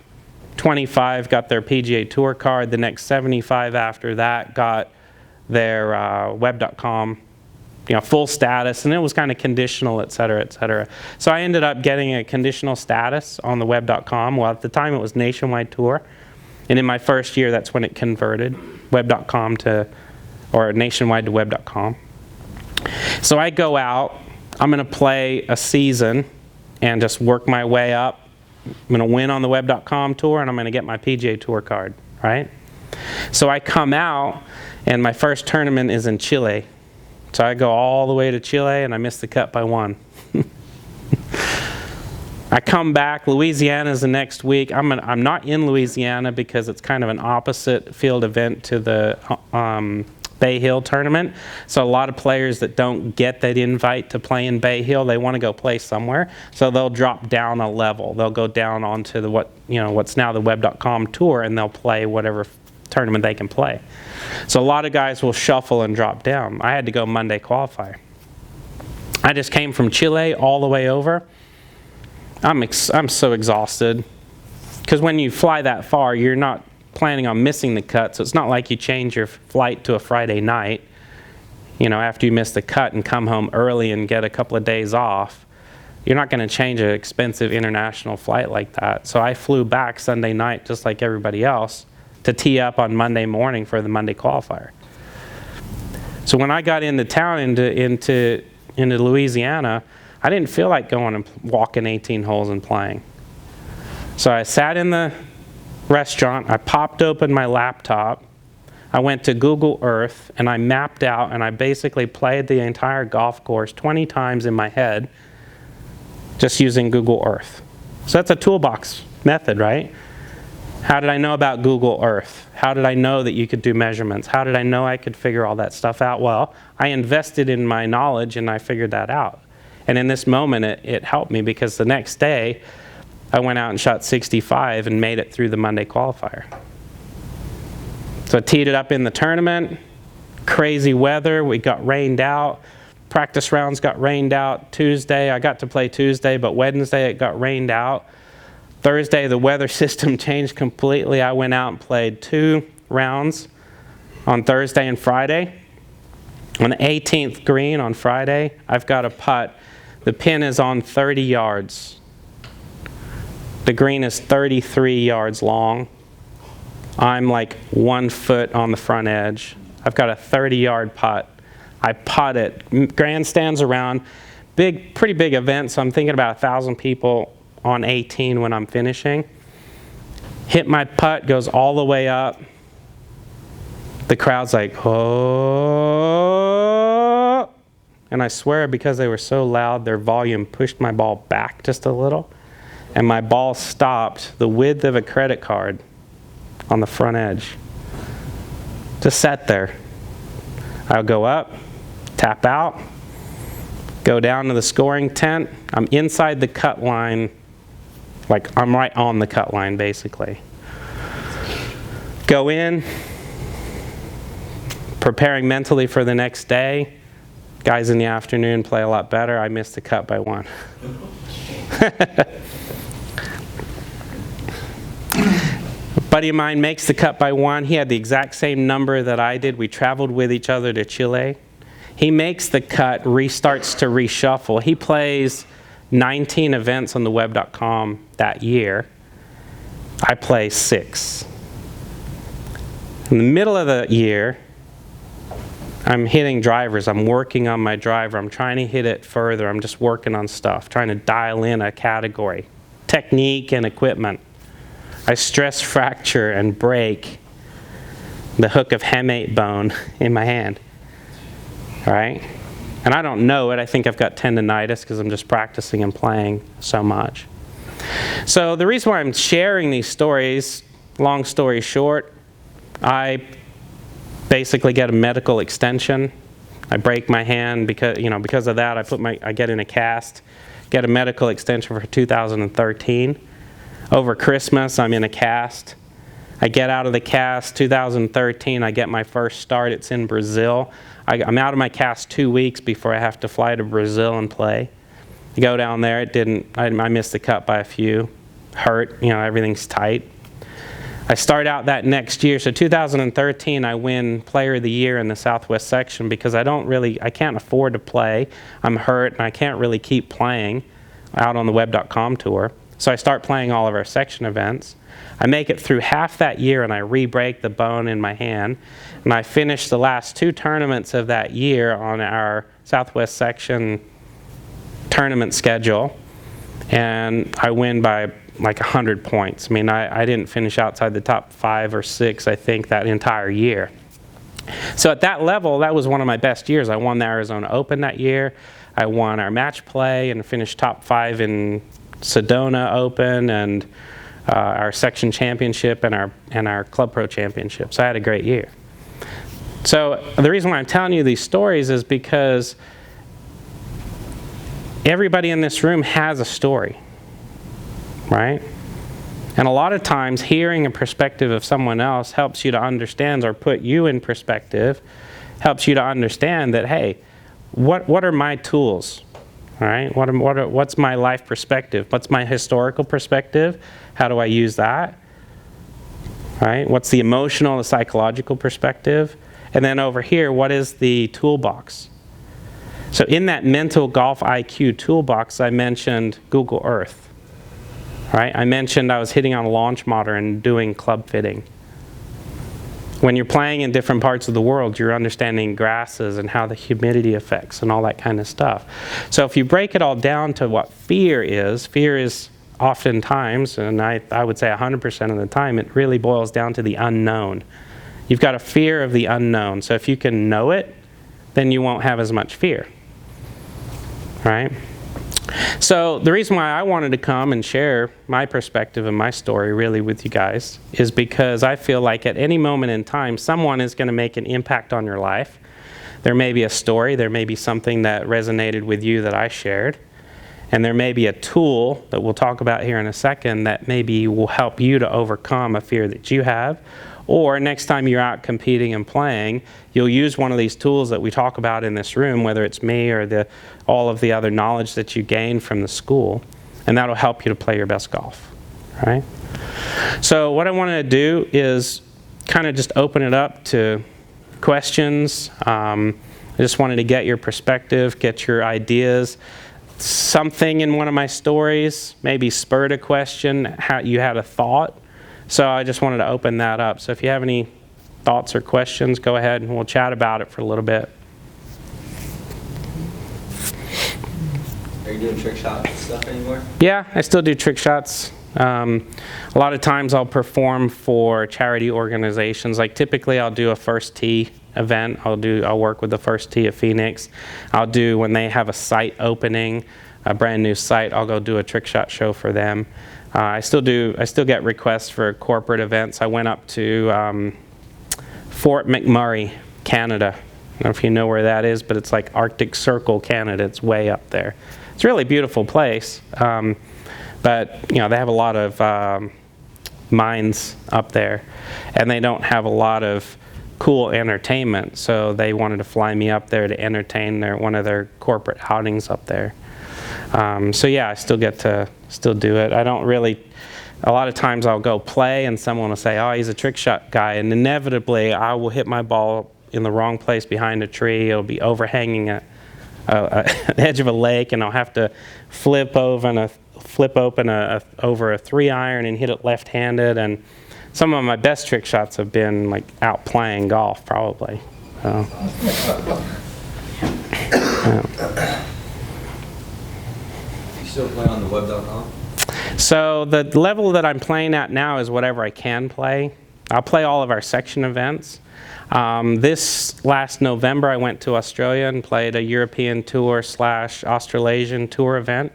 25 got their PGA Tour card. The next 75 after that got their web.com, full status, and it was kind of conditional, et cetera, et cetera. So I ended up getting a conditional status on the web.com. Well, at the time, it was Nationwide Tour. And in my first year, that's when it converted web.com or nationwide to web.com. So I go out. I'm going to play a season and just work my way up. I'm going to win on the web.com tour, and I'm going to get my PGA Tour card, right? So I come out, and my first tournament is in Chile. So I go all the way to Chile, and I miss the cut by 1. I come back. Louisiana's the next week. I'm not in Louisiana because it's kind of an opposite field event to the Bay Hill tournament. So a lot of players that don't get that invite to play in Bay Hill, they want to go play somewhere. So they'll drop down a level. They'll go down onto the what's now the web.com tour, and they'll play whatever tournament they can play. So a lot of guys will shuffle and drop down. I had to go Monday qualifier. I just came from Chile all the way over. I'm so exhausted because when you fly that far, you're not planning on missing the cut, so it's not like you change your flight to a Friday night, after you miss the cut and come home early and get a couple of days off. You're not going to change an expensive international flight like that. So I flew back Sunday night just like everybody else to tee up on Monday morning for the Monday qualifier. So when I got into town, into Louisiana, I didn't feel like going and walking 18 holes and playing. So I sat in the restaurant, I popped open my laptop, I went to Google Earth, and I mapped out, and I basically played the entire golf course 20 times in my head just using Google Earth. So that's a toolbox method, right? How did I know about Google Earth? How did I know that you could do measurements? How did I know I could figure all that stuff out? Well, I invested in my knowledge, and I figured that out. And in this moment, it helped me because the next day, I went out and shot 65 and made it through the Monday qualifier. So I teed it up in the tournament. Crazy weather. We got rained out. Practice rounds got rained out. Tuesday, I got to play Tuesday, but Wednesday it got rained out. Thursday, the weather system changed completely. I went out and played 2 rounds on Thursday and Friday. On the 18th green on Friday, I've got a putt. The pin is on 30 yards. The green is 33 yards long. I'm like 1 foot on the front edge. I've got a 30-yard putt. I putt it. Grandstands around. Pretty big event, so I'm thinking about 1,000 people on 18 when I'm finishing. Hit my putt, goes all the way up. The crowd's like, oh. And I swear because they were so loud, their volume pushed my ball back just a little. And my ball stopped the width of a credit card on the front edge. Just sat there. I'll go up, tap out, go down to the scoring tent. I'm inside the cut line, like I'm right on the cut line basically. Go in, preparing mentally for the next day. Guys in the afternoon play a lot better. I missed the cut by 1. A buddy of mine makes the cut by 1. He had the exact same number that I did. We traveled with each other to Chile. He makes the cut, restarts to reshuffle. He plays 19 events on the web.com that year. I play 6. In the middle of the year, I'm hitting drivers. I'm working on my driver. I'm trying to hit it further. I'm just working on stuff, trying to dial in a category, technique and equipment. I stress fracture and break the hook of hemate bone in my hand. All right? And I don't know it. I think I've got tendonitis because I'm just practicing and playing so much. So the reason why I'm sharing these stories, long story short, I basically get a medical extension. I break my hand because of that. I get in a cast, get a medical extension for 2013. Over Christmas, I'm in a cast. I get out of the cast 2013. I get my first start. It's in Brazil. I'm out of my cast 2 weeks before I have to fly to Brazil and play. I go down there. I missed the cut by a few. Hurt. Everything's tight. I start out that next year. So 2013, I win Player of the Year in the Southwest section because I can't afford to play. I'm hurt and I can't really keep playing out on the web.com tour. So I start playing all of our section events. I make it through half that year and I re-break the bone in my hand. And I finish the last 2 tournaments of that year on our Southwest section tournament schedule. And I win by like 100 points. I mean, I didn't finish outside the top 5 or 6, I think, that entire year. So at that level, that was one of my best years. I won the Arizona Open that year. I won our match play and finished top 5 in Sedona Open and our section championship and our Club Pro championship. So I had a great year. So the reason why I'm telling you these stories is because everybody in this room has a story, right? And a lot of times hearing a perspective of someone else helps you to understand, or put you in perspective, helps you to understand that, hey, what are my tools? All right, what's my life perspective? What's my historical perspective? How do I use that? All right, what's the emotional, the psychological perspective? And then over here, what is the toolbox? So in that mental golf IQ toolbox, I mentioned Google Earth. All right, I mentioned I was hitting on a launch motor and doing club fitting. When you're playing in different parts of the world, you're understanding grasses and how the humidity affects and all that kind of stuff. So if you break it all down to what fear is oftentimes, and I would say 100% of the time, it really boils down to the unknown. You've got a fear of the unknown. So if you can know it, then you won't have as much fear. Right? So the reason why I wanted to come and share my perspective and my story really with you guys is because I feel like at any moment in time, someone is going to make an impact on your life. There may be a story, there may be something that resonated with you that I shared, and there may be a tool that we'll talk about here in a second that maybe will help you to overcome a fear that you have. Or next time you're out competing and playing, you'll use one of these tools that we talk about in this room, whether it's me or all of the other knowledge that you gain from the school, and that'll help you to play your best golf. Right? So what I want to do is kind of just open it up to questions. I just wanted to get your perspective, get your ideas. Something in one of my stories maybe spurred a question, how you had a thought. So I just wanted to open that up. So if you have any thoughts or questions, go ahead and we'll chat about it for a little bit. Are you doing trick shots and stuff anymore? Yeah, I still do trick shots. A lot of times I'll perform for charity organizations. Like typically I'll do a First Tee event. I'll work with the First Tee of Phoenix. I'll do, when they have a site opening, a brand new site, I'll go do a trick shot show for them. I still get requests for corporate events. I went up to Fort McMurray, Canada. I don't know if you know where that is, but it's like Arctic Circle, Canada. It's way up there. It's a really beautiful place, but they have a lot of mines up there, and they don't have a lot of cool entertainment. So they wanted to fly me up there to entertain one of their corporate outings up there. So yeah, I still get to do it. I don't really, a lot of times I'll go play and someone will say, oh, he's a trick shot guy, and inevitably I will hit my ball in the wrong place behind a tree. It'll be overhanging an edge of a lake, and I'll have to flip open over a 3-iron and hit it left-handed. And some of my best trick shots have been like out playing golf, probably. So, You still play on the web.com? So the level that I'm playing at now is whatever I can play. I'll play all of our section events. This last November, I went to Australia and played a European Tour / Australasian Tour event.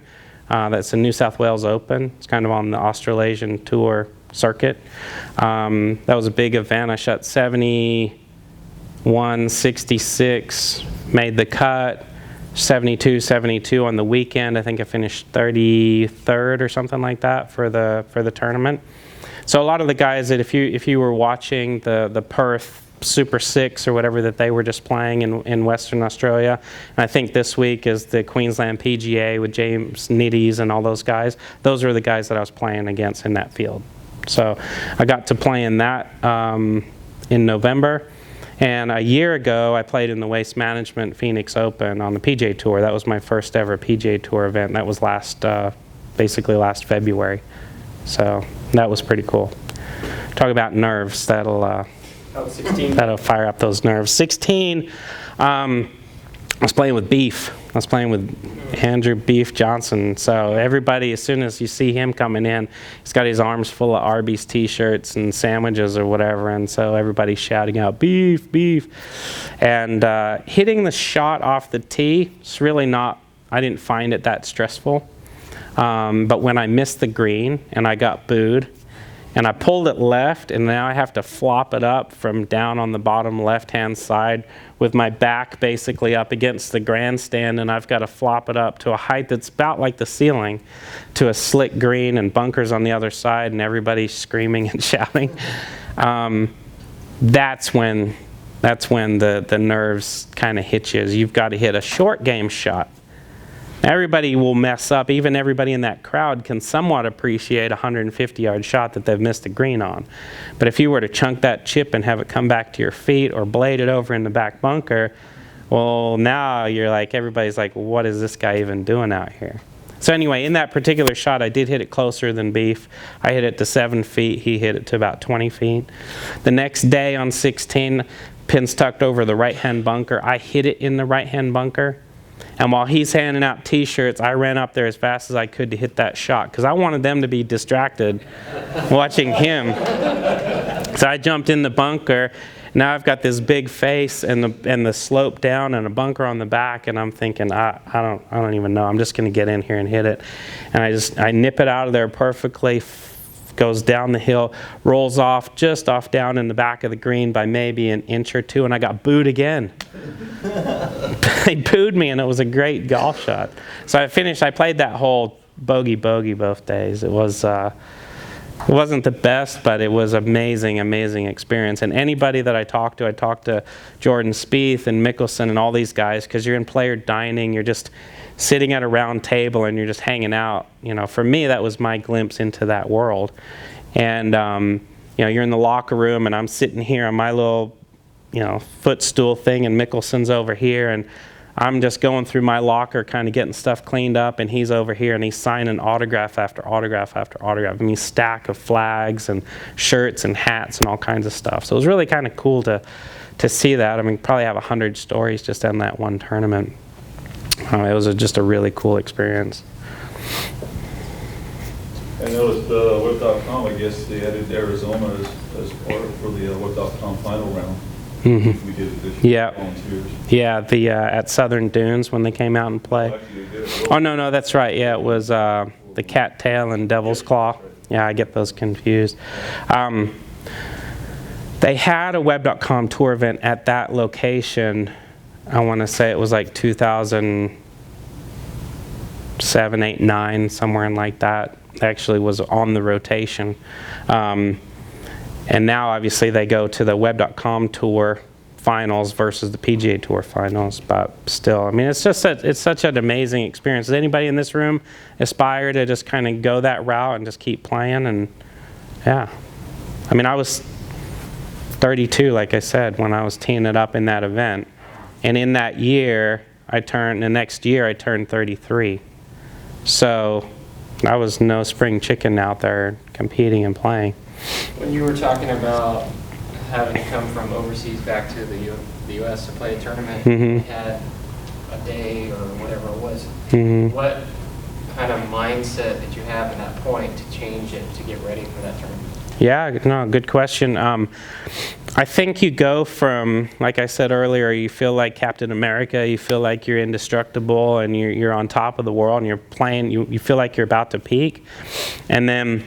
That's a New South Wales Open. It's kind of on the Australasian Tour circuit. That was a big event. I shot 71, 66, made the cut. 72 on the weekend. I think I finished 33rd or something like that for the tournament. So a lot of the guys that if you were watching the Perth Super 6 or whatever that they were just playing in Western Australia, and I think this week is the Queensland PGA with James Nitties and all those guys. Those were the guys that I was playing against in that field. So I got to play in that in November. And a year ago, I played in the Waste Management Phoenix Open on the PGA Tour. That was my first ever PGA Tour event. That was basically last February. So that was pretty cool. Talk about nerves. That'll 16. that'll fire up those nerves. 16. I was playing with Beef. I was playing with Andrew Beef Johnson. So everybody, as soon as you see him coming in, he's got his arms full of Arby's t-shirts and sandwiches or whatever, and so everybody's shouting out, "Beef, beef." And hitting the shot off the tee, it's really not, I didn't find it that stressful. But when I missed the green and I got booed, and I pulled it left, and now I have to flop it up from down on the bottom left-hand side with my back basically up against the grandstand, and I've got to flop it up to a height that's about like the ceiling to a slick green and bunkers on the other side, and everybody's screaming and shouting. That's when the nerves kind of hit you. You've got to hit a short game shot. Everybody will mess up. Even everybody in that crowd can somewhat appreciate a 150-yard shot that they've missed a green on. But if you were to chunk that chip and have it come back to your feet or blade it over in the back bunker, well, now you're like, everybody's like, what is this guy even doing out here? So anyway, in that particular shot, I did hit it closer than Beef. I hit it to 7 feet. He hit it to about 20 feet. The next day on 16, pins tucked over the right-hand bunker. I hit it in the right-hand bunker. And while he's handing out t-shirts, I ran up there as fast as I could to hit that shot because I wanted them to be distracted watching him. So I jumped in the bunker. Now I've got this big face and the slope down and a bunker on the back, and I'm thinking, I don't even know. I'm just going to get in here and hit it. And I nip it out of there perfectly. Goes down the hill, rolls off just off down in the back of the green by maybe an inch or two, and I got booed again. They booed me, and it was a great golf shot. So I played that hole bogey both days. It wasn't the best, but it was amazing experience. And anybody that I talked to Jordan Spieth and Mickelson and all these guys, because you're in player dining, you're just sitting at a round table and you're just hanging out. You know, for me, that was my glimpse into that world. And you're in the locker room, and I'm sitting here on my little, footstool thing, and Mickelson's over here, and I'm just going through my locker, kind of getting stuff cleaned up, and he's over here, and he's signing autograph after autograph after autograph. I mean, stack of flags and shirts and hats and all kinds of stuff. So it was really kind of cool to see that. I mean, probably have 100 stories just in that one tournament. It was just a really cool experience. I noticed Web.com, I guess they added Arizona as part for the Web.com final round. Mm-hmm. We did it this year. Yeah. Volunteers. Yeah, at Southern Dunes when they came out and played. Actually, they did it. Oh, no, that's right. Yeah, it was the Cattail and Devil's Claw. Yeah, I get those confused. They had a Web.com tour event at that location. I want to say it was like 2007, 8, 9, somewhere in like that. Actually was on the rotation. And now obviously they go to the web.com tour finals versus the PGA Tour finals, but still, I mean, it's such an amazing experience. Does anybody in this room aspire to just kind of go that route and just keep playing? And yeah, I mean, I was 32, like I said, when I was teeing it up in that event, and in that year, the next year I turned 33. So I was no spring chicken out there competing and playing. When you were talking about having to come from overseas back to the U.S. to play a tournament, you had a day or whatever it was. What kind of mindset did you have at that point to change it to get ready for that tournament? Yeah, no, good question. I think you go from, like I said earlier, you feel like Captain America, you feel like you're indestructible and you're on top of the world and you're playing, you feel like you're about to peak. And then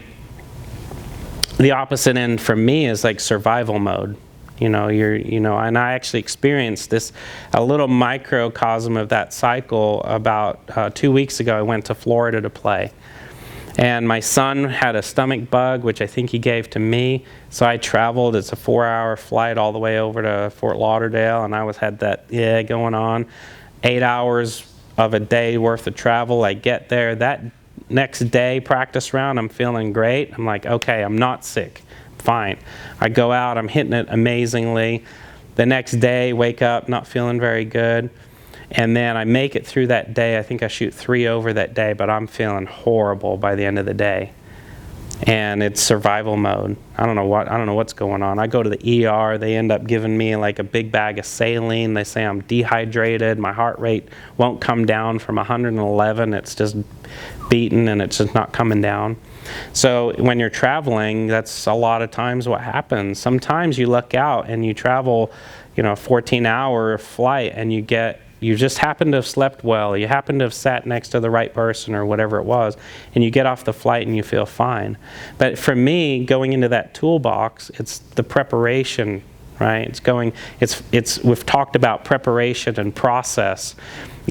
the opposite end for me is like survival mode. And I actually experienced this, a little microcosm of that cycle about 2 weeks ago. I went to Florida to play. And my son had a stomach bug, which I think he gave to me. So I traveled. It's a 4-hour flight all the way over to Fort Lauderdale, and I had that going on. 8 hours of a day worth of travel. I get there. That next day practice round, I'm feeling great. I'm like, okay, I'm not sick. Fine. I go out. I'm hitting it amazingly. The next day, wake up, not feeling very good. And then I make it through that day. I think I shoot 3 over that day, but I'm feeling horrible by the end of the day. And it's survival mode. I don't know what's going on. I go to the ER. They end up giving me like a big bag of saline. They say I'm dehydrated. My heart rate won't come down from 111. It's just beaten and it's just not coming down. So when you're traveling, that's a lot of times what happens. Sometimes you luck out and you travel, a 14-hour flight and you just happen to have slept well, you happen to have sat next to the right person or whatever it was, and you get off the flight and you feel fine. But for me, going into that toolbox, it's the preparation, right? We've talked about preparation and process.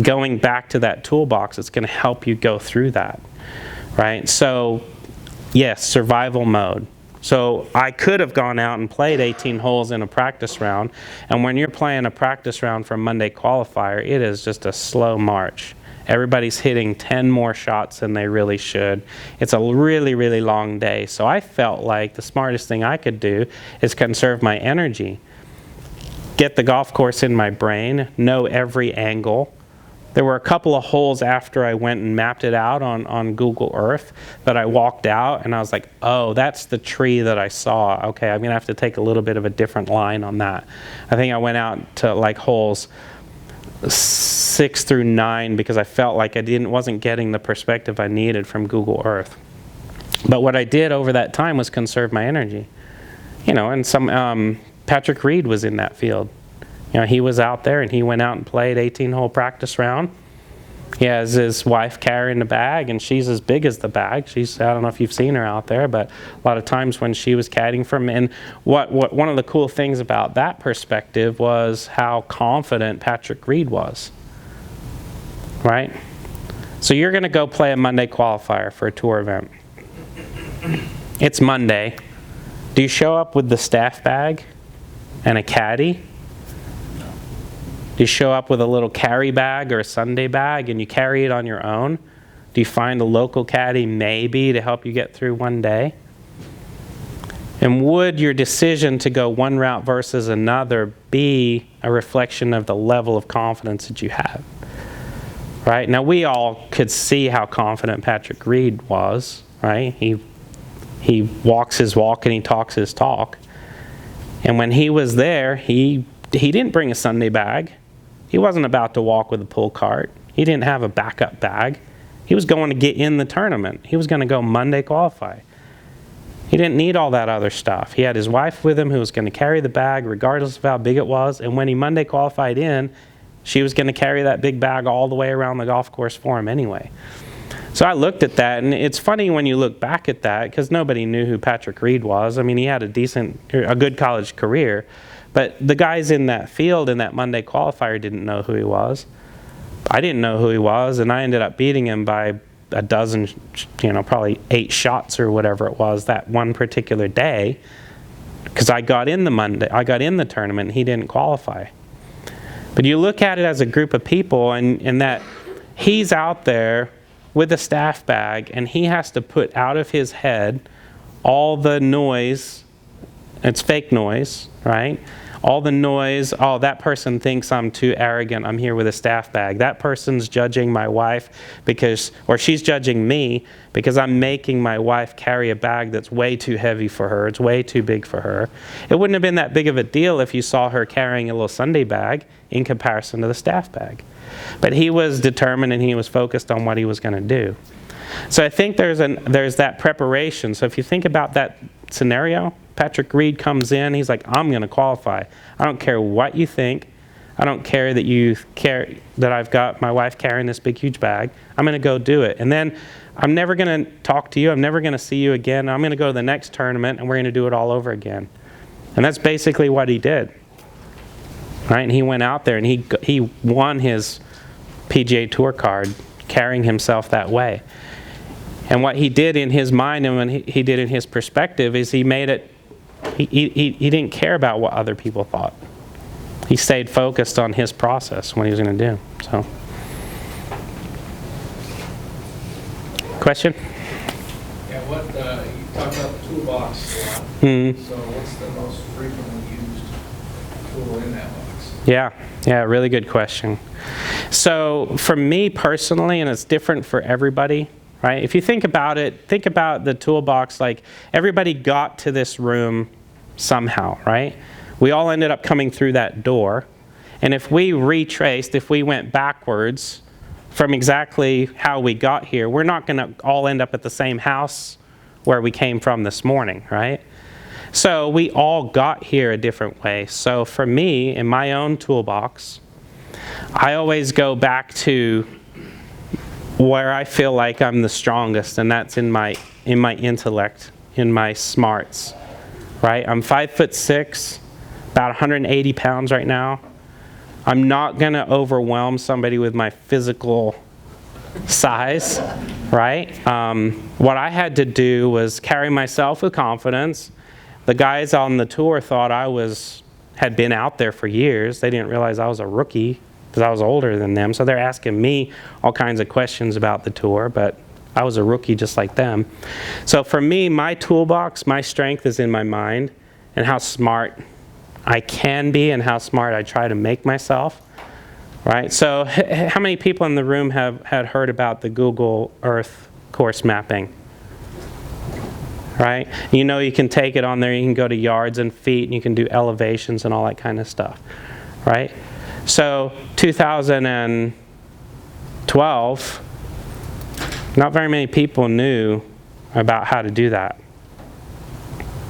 Going back to that toolbox, it's going to help you go through that, right? So, yes, survival mode. So I could have gone out and played 18 holes in a practice round, and when you're playing a practice round for Monday qualifier, it is just a slow march. Everybody's hitting 10 more shots than they really should. It's a really, really long day. So I felt like the smartest thing I could do is conserve my energy. Get the golf course in my brain, know every angle. There were a couple of holes after I went and mapped it out on Google Earth that I walked out and I was like, oh, that's the tree that I saw. Okay, I'm going to have to take a little bit of a different line on that. I think I went out to like holes 6 through 9 because I felt like I wasn't getting the perspective I needed from Google Earth. But what I did over that time was conserve my energy. And Patrick Reed was in that field. He was out there and he went out and played 18-hole practice round. He has his wife carrying the bag, and she's as big as the bag. I don't know if you've seen her out there, but a lot of times when she was caddying for me, and one of the cool things about that perspective was how confident Patrick Reed was, right? So you're going to go play a Monday qualifier for a tour event. It's Monday. Do you show up with the staff bag and a caddy? Do you show up with a little carry bag or a Sunday bag and you carry it on your own? Do you find a local caddy maybe to help you get through one day? And would your decision to go one route versus another be a reflection of the level of confidence that you have? Right? Now we all could see how confident Patrick Reed was, right? He walks his walk and he talks his talk. And when he was there, he didn't bring a Sunday bag. He wasn't about to walk with a pull cart. He didn't have a backup bag. He was going to get in the tournament. He was going to go Monday qualify. He didn't need all that other stuff. He had his wife with him who was going to carry the bag regardless of how big it was. And when he Monday qualified in, she was going to carry that big bag all the way around the golf course for him anyway. So I looked at that, and it's funny when you look back at that because nobody knew who Patrick Reed was. I mean, he had a good college career. But the guys in that field in that Monday qualifier didn't know who he was. I didn't know who he was, and I ended up beating him by a dozen, probably 8 shots or whatever it was that one particular day. because I got in the tournament and he didn't qualify. But you look at it as a group of people, and that he's out there with a staff bag, and he has to put out of his head all the noise. It's fake noise, right? All the noise, oh, that person thinks I'm too arrogant, I'm here with a staff bag. That person's judging my wife or she's judging me because I'm making my wife carry a bag that's way too heavy for her. It's way too big for her. It wouldn't have been that big of a deal if you saw her carrying a little Sunday bag in comparison to the staff bag. But he was determined and he was focused on what he was going to do. So I think there's that preparation. So if you think about that scenario, Patrick Reed comes in, he's like, I'm going to qualify. I don't care what you think. I don't care that I've got my wife carrying this big, huge bag. I'm going to go do it. And then I'm never going to talk to you. I'm never going to see you again. I'm going to go to the next tournament, and we're going to do it all over again. And that's basically what he did. Right? And he went out there, and he won his PGA Tour card carrying himself that way. And what he did in his mind and when he did in his perspective is he made it, he didn't care about what other people thought. He stayed focused on his process, what he was going to do. So, question? Yeah, you talked about the toolbox a lot. Mm-hmm. So what's the most frequently used tool in that box? Yeah, really good question. So for me personally, and it's different for everybody, right? If you think about it, think about the toolbox like everybody got to this room somehow, right? We all ended up coming through that door. And if we went backwards from exactly how we got here, we're not going to all end up at the same house where we came from this morning, right? So we all got here a different way. So for me, in my own toolbox, I always go back to where I feel like I'm the strongest, and that's in my intellect, in my smarts, right? I'm 5'6", about 180 pounds right now. I'm not going to overwhelm somebody with my physical size, right? What I had to do was carry myself with confidence. The guys on the tour thought I had been out there for years. They didn't realize I was a rookie because I was older than them. So they're asking me all kinds of questions about the tour, but I was a rookie just like them. So for me, my toolbox, my strength is in my mind and how smart I can be and how smart I try to make myself, right? So how many people in the room had heard about the Google Earth course mapping? Right? You know you can take it on there, you can go to yards and feet, and you can do elevations and all that kind of stuff, right? So 2012, not very many people knew about how to do that.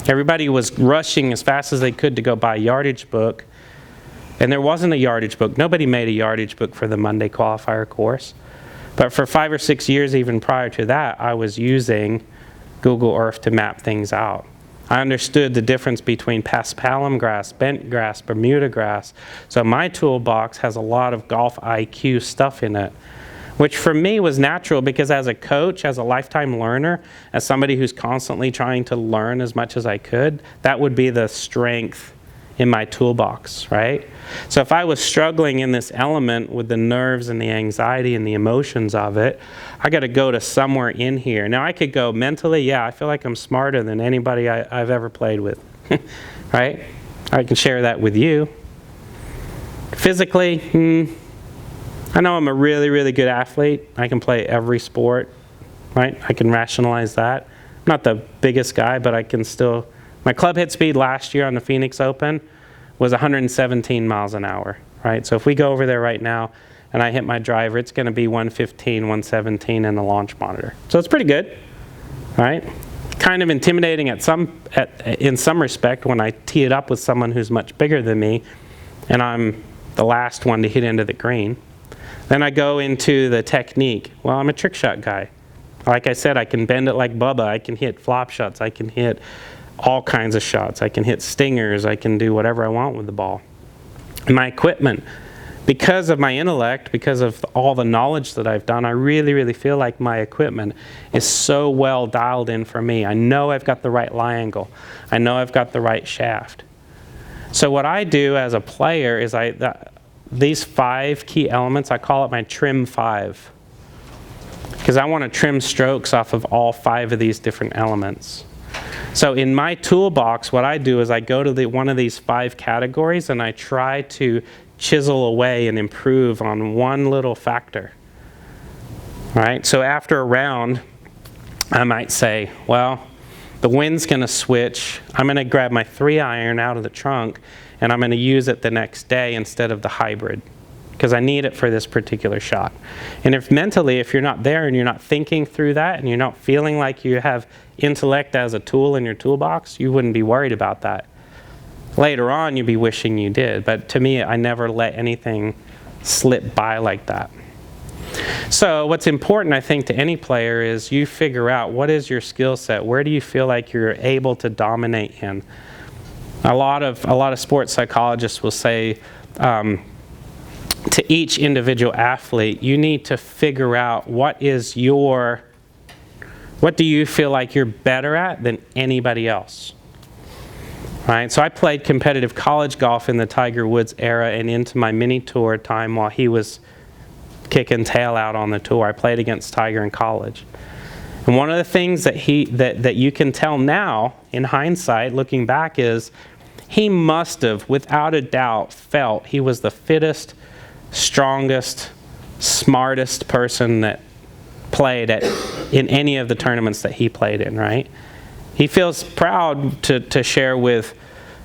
Everybody was rushing as fast as they could to go buy a yardage book, and there wasn't a yardage book. Nobody made a yardage book for the Monday qualifier course. But for 5 or 6 years even prior to that, I was using Google Earth to map things out. I understood the difference between paspalum grass, bent grass, Bermuda grass. So my toolbox has a lot of golf IQ stuff in it, which for me was natural because as a coach, as a lifetime learner, as somebody who's constantly trying to learn as much as I could, that would be the strength in my toolbox, right? So if I was struggling in this element with the nerves and the anxiety and the emotions of it, I got to go to somewhere in here. Now I could go mentally, yeah, I feel like I'm smarter than anybody I've ever played with, right? I can share that with you. Physically, I know I'm a really, really good athlete. I can play every sport, right? I can rationalize that. I'm not the biggest guy, but I can still. My club hit speed last year on the Phoenix Open was 117 miles an hour, right? So if we go over there right now and I hit my driver, it's going to be 115, 117 in the launch monitor. So it's pretty good, right? Kind of intimidating in some respect when I tee it up with someone who's much bigger than me and I'm the last one to hit into the green. Then I go into the technique. Well, I'm a trick shot guy. Like I said, I can bend it like Bubba. I can hit flop shots. I can hit all kinds of shots. I can hit stingers. I can do whatever I want with the ball. And my equipment, because of my intellect, because of all the knowledge that I've done, I really, really feel like my equipment is so well dialed in for me. I know I've got the right lie angle. I know I've got the right shaft. So what I do as a player is these 5 key elements, I call it my trim 5. Because I want to trim strokes off of all 5 of these different elements. So in my toolbox, what I do is I go to one of these 5 categories and I try to chisel away and improve on one little factor. All right, so after a round, I might say, well, the wind's going to switch. I'm going to grab my 3-iron out of the trunk and I'm going to use it the next day instead of the hybrid, because I need it for this particular shot. And if mentally, if you're not there and you're not thinking through that and you're not feeling like you have intellect as a tool in your toolbox, you wouldn't be worried about that. Later on, you'd be wishing you did. But to me, I never let anything slip by like that. So what's important, I think, to any player is you figure out what is your skill set. Where do you feel like you're able to dominate in? A lot of sports psychologists will say, to each individual athlete, you need to figure out what do you feel like you're better at than anybody else. Right? So I played competitive college golf in the Tiger Woods era and into my mini tour time while he was kicking tail out on the tour. I played against Tiger in college. And one of the things that you can tell now in hindsight, looking back, is he must have, without a doubt, felt he was the fittest, strongest, smartest person that played in any of the tournaments that he played in, right? He feels proud to share with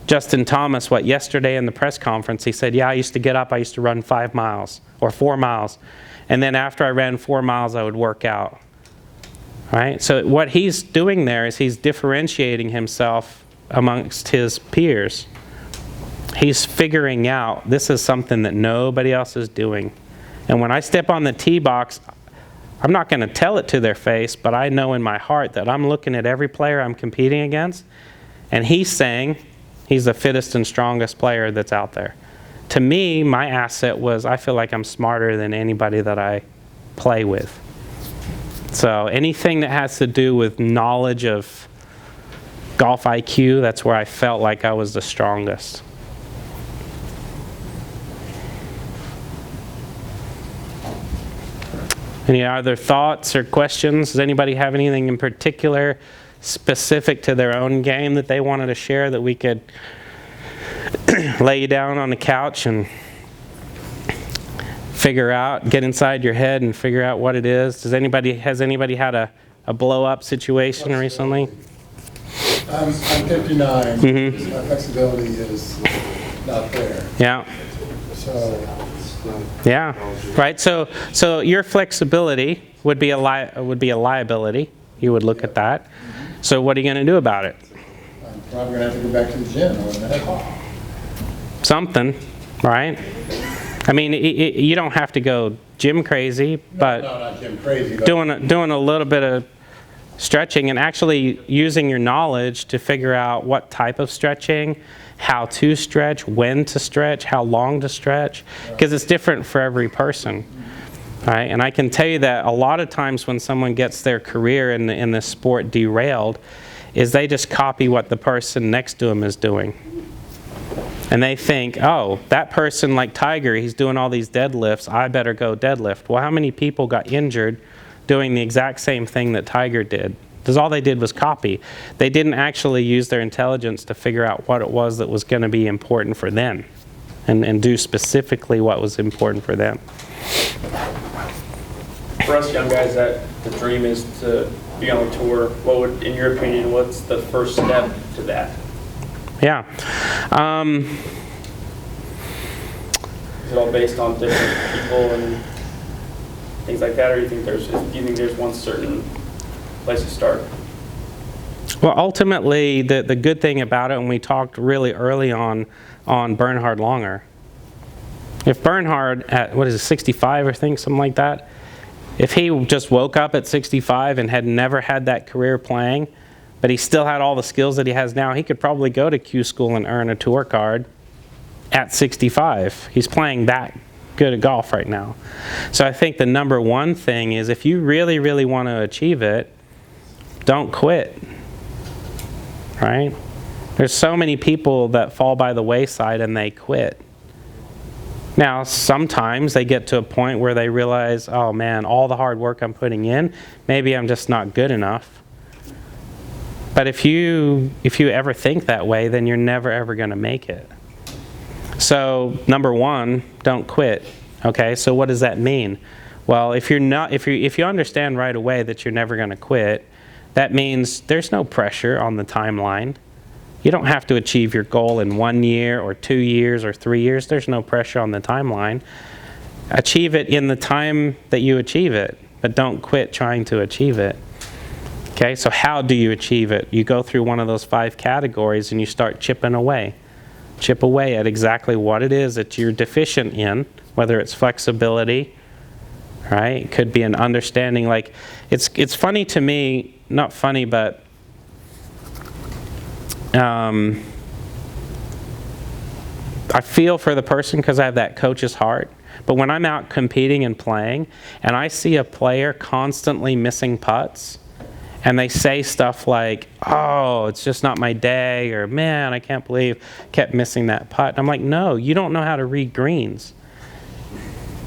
Justin Thomas what yesterday in the press conference, he said, yeah, I used to get up, I used to run 5 miles or 4 miles. And then after I ran 4 miles, I would work out. Right? So what he's doing there is he's differentiating himself amongst his peers. He's figuring out this is something that nobody else is doing. And when I step on the tee box, I'm not going to tell it to their face, but I know in my heart that I'm looking at every player I'm competing against, and he's saying he's the fittest and strongest player that's out there. To me, my asset was I feel like I'm smarter than anybody that I play with. So anything that has to do with knowledge of golf IQ, that's where I felt like I was the strongest. Any other thoughts or questions? Does anybody have anything in particular specific to their own game that they wanted to share that we could lay you down on the couch and figure out, get inside your head and figure out what it is? Has anybody had a blow-up situation recently? I'm 59. Mm-hmm. My flexibility is not there. Yeah. So, yeah. Right. So your flexibility would be a liability. You would look at that. So what are you going to do about it? I'm probably going to have to go back to the gym. Something, right? I mean, you don't have to go gym crazy, but no, not gym crazy. But doing a little bit of stretching and actually using your knowledge to figure out what type of stretching, how to stretch, when to stretch, how long to stretch, because it's different for every person. Right? And I can tell you that a lot of times when someone gets their career in this sport derailed, is they just copy what the person next to them is doing. And they think, oh, that person like Tiger, he's doing all these deadlifts, I better go deadlift. Well, how many people got injured doing the exact same thing that Tiger did? Because all they did was copy. They didn't actually use their intelligence to figure out what it was that was going to be important for them and do specifically what was important for them. For us young guys, that the dream is to be on the tour. What would, in your opinion, what's the first step to that? Yeah. Is it all based on different people and things like that, or do you think there's one certain place to start? Well, ultimately, the good thing about it, and we talked really early on Bernhard Langer. If Bernhard at, 65 or something like that, if he just woke up at 65 and had never had that career playing, but he still had all the skills that he has now, he could probably go to Q school and earn a tour card at 65. He's playing that good at golf right now. So I think the number one thing is if you really, really want to achieve it, don't quit, right? There's so many people that fall by the wayside and they quit. Now, sometimes they get to a point where they realize, oh man, all the hard work I'm putting in, maybe I'm just not good enough. But if you ever think that way, then you're never ever going to make it. So, number one, don't quit. Okay, so what does that mean? Well, if you understand right away that you're never going to quit, that means there's no pressure on the timeline. You don't have to achieve your goal in 1 year or 2 years or 3 years. There's no pressure on the timeline. Achieve it in the time that you achieve it, but don't quit trying to achieve it. Okay, so how do you achieve it? You go through one of those 5 categories and you start chipping away. Chip away at exactly what it is that you're deficient in, whether it's flexibility, right? It could be an understanding. Like, it's funny to me, not funny, but I feel for the person because I have that coach's heart. But when I'm out competing and playing, and I see a player constantly missing putts, and they say stuff like, oh, it's just not my day, or man, I can't believe I kept missing that putt. I'm like, no, you don't know how to read greens.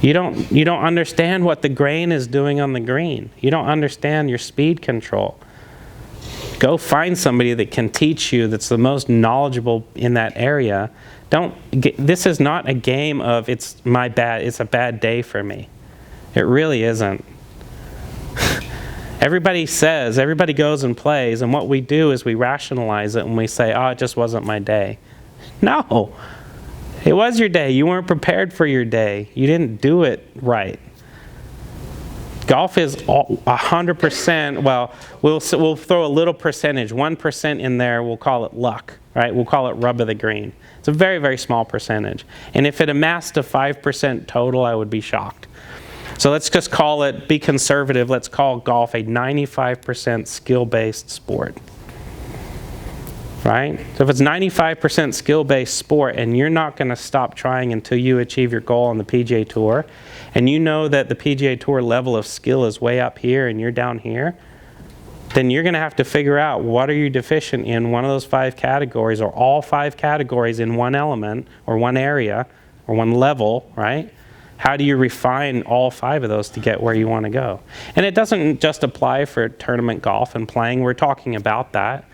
You don't understand what the grain is doing on the green. You don't understand your speed control. Go find somebody that can teach you, that's the most knowledgeable in that area. This is not a game of it's a bad day for me. It really isn't. Everybody goes and plays, and what we do is we rationalize it and we say, oh, it just wasn't my day. No, it was your day. You weren't prepared for your day. You didn't do it right. Golf is 100%, well, we'll throw a little percentage, 1% in there, we'll call it luck, right? We'll call it rub of the green. It's a very, very small percentage. And if it amassed to 5% total, I would be shocked. So let's just be conservative, let's call golf a 95% skill-based sport. Right? So if it's 95% skill-based sport and you're not going to stop trying until you achieve your goal on the PGA Tour, and you know that the PGA Tour level of skill is way up here and you're down here, then you're going to have to figure out what are you deficient in one of those 5 categories, or all 5 categories in one element or one area or one level, right? How do you refine all 5 of those to get where you want to go? And it doesn't just apply for tournament golf and playing. We're talking about that.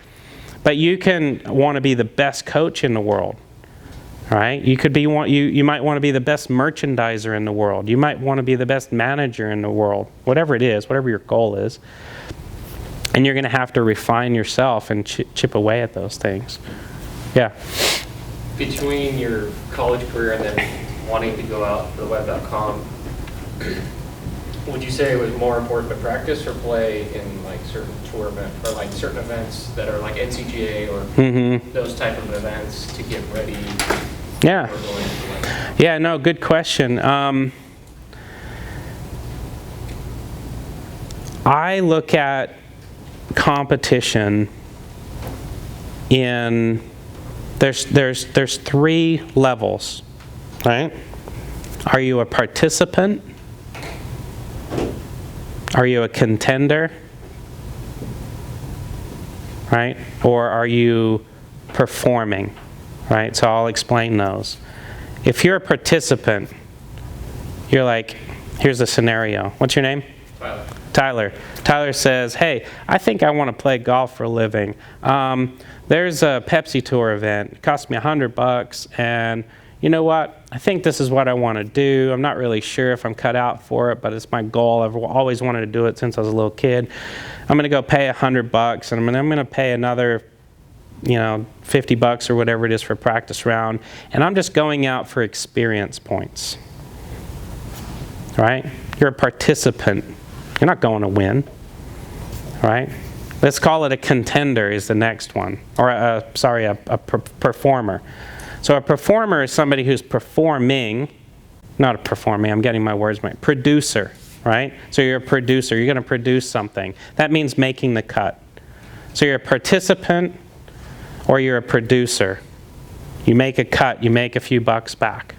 But you can want to be the best coach in the world, right? You might want to be the best merchandiser in the world. You might want to be the best manager in the world. Whatever it is, whatever your goal is. And you're going to have to refine yourself and chip away at those things. Yeah? Between your college career and then wanting to go out for the web.com, would you say it was more important to practice or play in like certain tour events, or like certain events that are like NCGA or those type of events to get ready? Yeah. Yeah, no, good question. I look at competition in, there's 3 levels, right? Are you a participant? Are you a contender? Right? Or are you performing? Right? So I'll explain those. If you're a participant, you're like, here's a scenario. What's your name? Tyler. Tyler says, hey, I think I want to play golf for a living. There's a Pepsi Tour event. It cost me $100, and you know what? I think this is what I want to do. I'm not really sure if I'm cut out for it, but it's my goal. I've always wanted to do it since I was a little kid. I'm going to go pay $100, and I'm going to pay another, $50 or whatever it is for practice round, and I'm just going out for experience points. Right? You're a participant. You're not going to win. Right? Let's call it a contender is the next one, or a performer. So a performer is somebody who's performing, not a performing, I'm getting my words right, producer, right? So you're a producer, you're going to produce something. That means making the cut. So you're a participant or you're a producer. You make a cut, you make a few bucks back.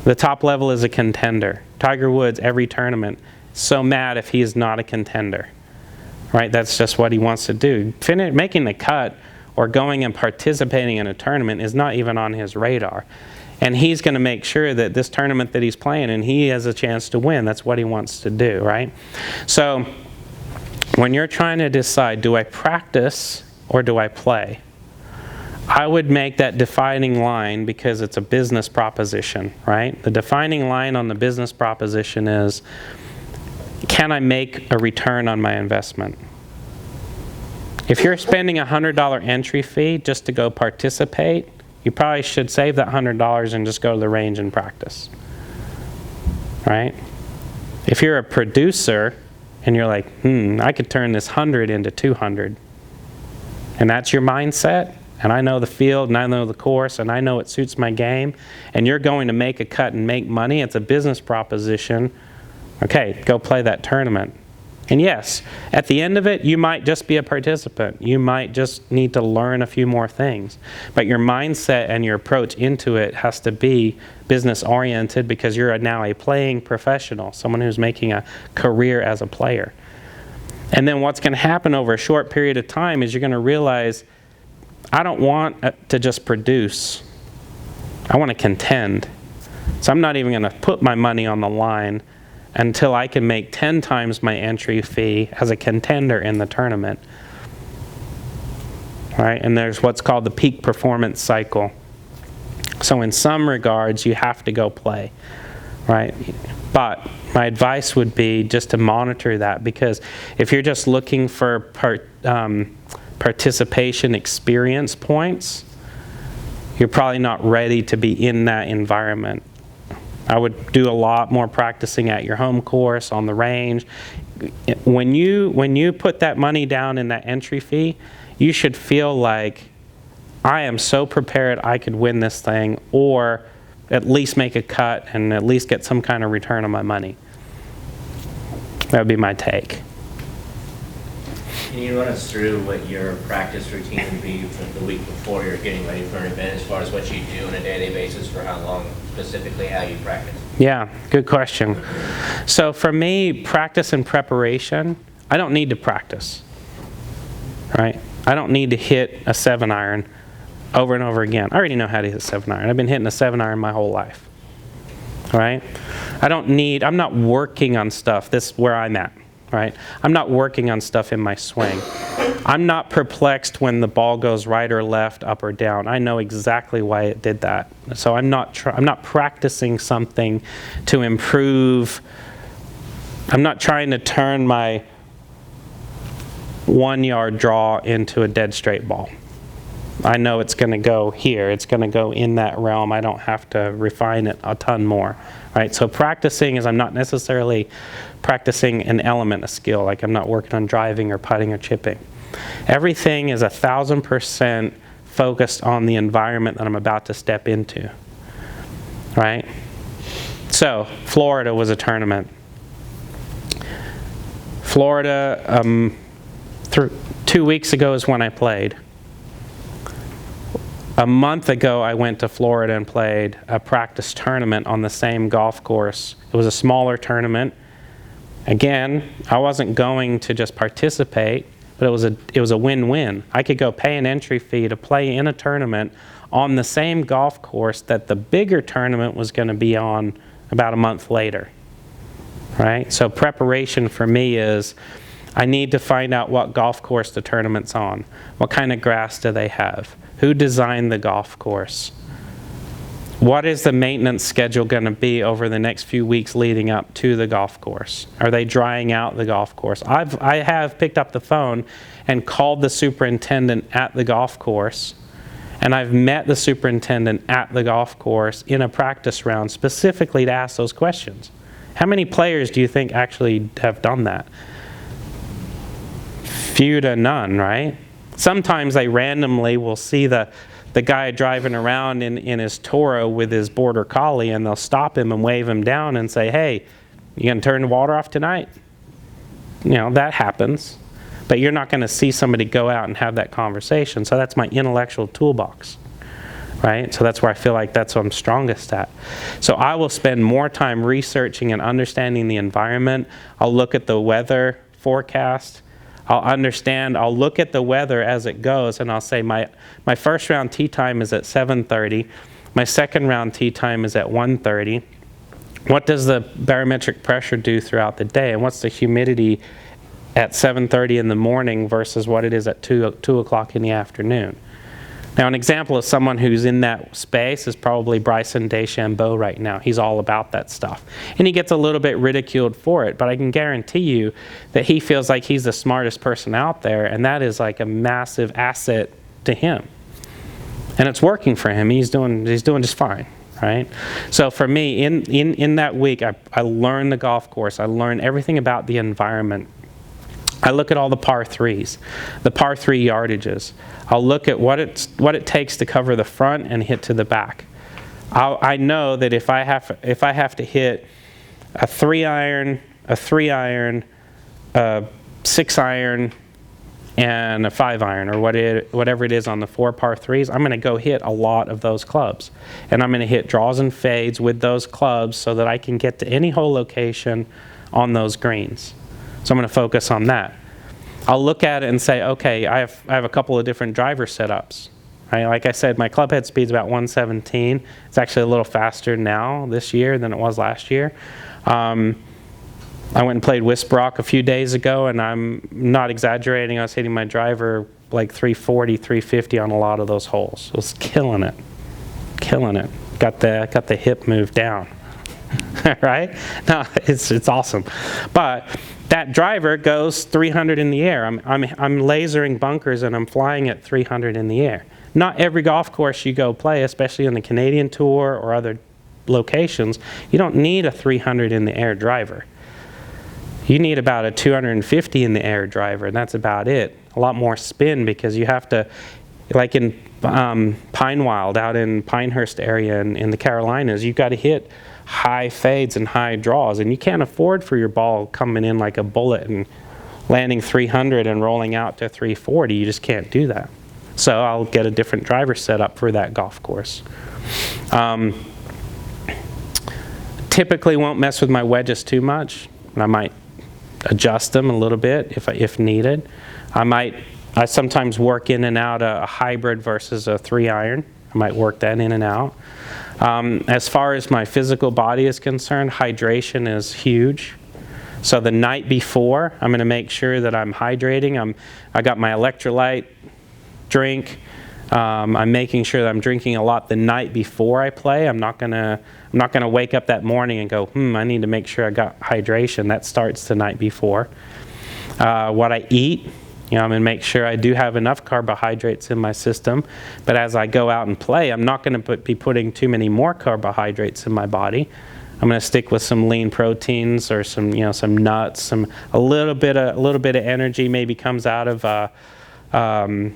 The top level is a contender. Tiger Woods, every tournament, so mad if he is not a contender. Right? That's just what he wants to do. Making the cut or going and participating in a tournament is not even on his radar. And he's going to make sure that this tournament that he's playing in, he has a chance to win. That's what he wants to do, right? So when you're trying to decide, do I practice or do I play? I would make that defining line because it's a business proposition, right? The defining line on the business proposition is, can I make a return on my investment? If you're spending a $100 entry fee just to go participate, you probably should save that $100 and just go to the range and practice, right? If you're a producer and you're like, I could turn this 100 into 200, and that's your mindset, and I know the field, and I know the course, and I know it suits my game, and you're going to make a cut and make money, it's a business proposition, okay, go play that tournament. And yes, at the end of it, you might just be a participant. You might just need to learn a few more things. But your mindset and your approach into it has to be business-oriented because you're now a playing professional, someone who's making a career as a player. And then what's going to happen over a short period of time is you're going to realize, I don't want to just produce. I want to contend. So I'm not even going to put my money on the line until I can make 10 times my entry fee as a contender in the tournament. Right? And there's what's called the peak performance cycle. So in some regards, you have to go play. Right? But my advice would be just to monitor that, because if you're just looking for participation experience points, you're probably not ready to be in that environment. I would do a lot more practicing at your home course, on the range. When you put that money down in that entry fee, you should feel like, I am so prepared I could win this thing, or at least make a cut and at least get some kind of return on my money. That would be my take. Can you run us through what your practice routine would be for the week before you're getting ready for an event, as far as what you do on a daily basis, for how long, specifically how you practice? Yeah, good question. So for me, practice and preparation, I don't need to practice, right? I don't need to hit a 7-iron over and over again. I already know how to hit a 7-iron. I've been hitting a 7-iron my whole life, right? I'm not working on stuff. This is where I'm at. Right? I'm not working on stuff in my swing. I'm not perplexed when the ball goes right or left, up or down. I know exactly why it did that. So I'm not practicing something to improve. I'm not trying to turn my 1-yard draw into a dead straight ball. I know it's going to go here. It's going to go in that realm. I don't have to refine it a ton more. Right? So practicing is, I'm not necessarily practicing an element of skill, like I'm not working on driving or putting or chipping. Everything is 1,000% focused on the environment that I'm about to step into. Right? So Florida was a tournament. Florida, 2 weeks ago is when I played. A month ago, I went to Florida and played a practice tournament on the same golf course. It was a smaller tournament. Again, I wasn't going to just participate, but it was a win-win. I could go pay an entry fee to play in a tournament on the same golf course that the bigger tournament was going to be on about a month later. Right? So preparation for me is, I need to find out what golf course the tournament's on. What kind of grass do they have? Who designed the golf course? What is the maintenance schedule going to be over the next few weeks leading up to the golf course? Are they drying out the golf course? I have picked up the phone and called the superintendent at the golf course, and I've met the superintendent at the golf course in a practice round specifically to ask those questions. How many players do you think actually have done that? Few to none, right? Sometimes they randomly will see the guy driving around in his Toro with his border collie, and they'll stop him and wave him down and say, hey, you gonna turn the water off tonight? You know, that happens. But you're not gonna see somebody go out and have that conversation. So that's my intellectual toolbox, right? So that's where I feel like that's what I'm strongest at. So I will spend more time researching and understanding the environment. I'll look at the weather forecast. I'll look at the weather as it goes, and I'll say my first round tee time is at 7:30. My second round tee time is at 1:30. What does the barometric pressure do throughout the day? And what's the humidity at 7:30 in the morning versus what it is at 2 o'clock in the afternoon? Now, an example of someone who's in that space is probably Bryson DeChambeau right now. He's all about that stuff. And he gets a little bit ridiculed for it, but I can guarantee you that he feels like he's the smartest person out there, and that is like a massive asset to him. And it's working for him. He's doing just fine, right? So for me, in that week, I learned the golf course. I learned everything about the environment. I look at all the par 3s, the par 3 yardages. I'll look at what it takes to cover the front and hit to the back. I know that if I have to hit a 3-iron, a 3-iron, a 6-iron, and a 5-iron, or whatever it is on the 4 par 3s, I'm going to go hit a lot of those clubs. And I'm going to hit draws and fades with those clubs so that I can get to any hole location on those greens. So I'm going to focus on that. I'll look at it and say, okay, I have a couple of different driver setups. Right? Like I said, my club head speed's about 117. It's actually a little faster now this year than it was last year. I went and played Wisbrock a few days ago, and I'm not exaggerating. I was hitting my driver like 340, 350 on a lot of those holes. It was killing it. Got the hip move down. Right? No, it's awesome. But that driver goes 300 in the air. I'm lasering bunkers and I'm flying at 300 in the air. Not every golf course you go play, especially on the Canadian Tour or other locations, you don't need a 300 in the air driver. You need about a 250 in the air driver, and that's about it. A lot more spin because you have to, like in Pine Wild out in Pinehurst area in the Carolinas, you've got to hit high fades and high draws, and you can't afford for your ball coming in like a bullet and landing 300 and rolling out to 340. You just can't do that. So I'll get a different driver set up for that golf course. Typically won't mess with my wedges too much. I might adjust them a little bit if needed. I sometimes work in and out a hybrid versus a 3-iron. I might work that in and out. As far as my physical body is concerned, hydration is huge. So the night before, I'm going to make sure that I'm hydrating. I got my electrolyte drink. I'm making sure that I'm drinking a lot the night before I play. I'm not gonna wake up that morning and go, I need to make sure I got hydration. That starts the night before. What I eat, I'm going to make sure I do have enough carbohydrates in my system. But as I go out and play, I'm not going to be putting too many more carbohydrates in my body. I'm going to stick with some lean proteins or some nuts, a little bit of energy maybe comes out of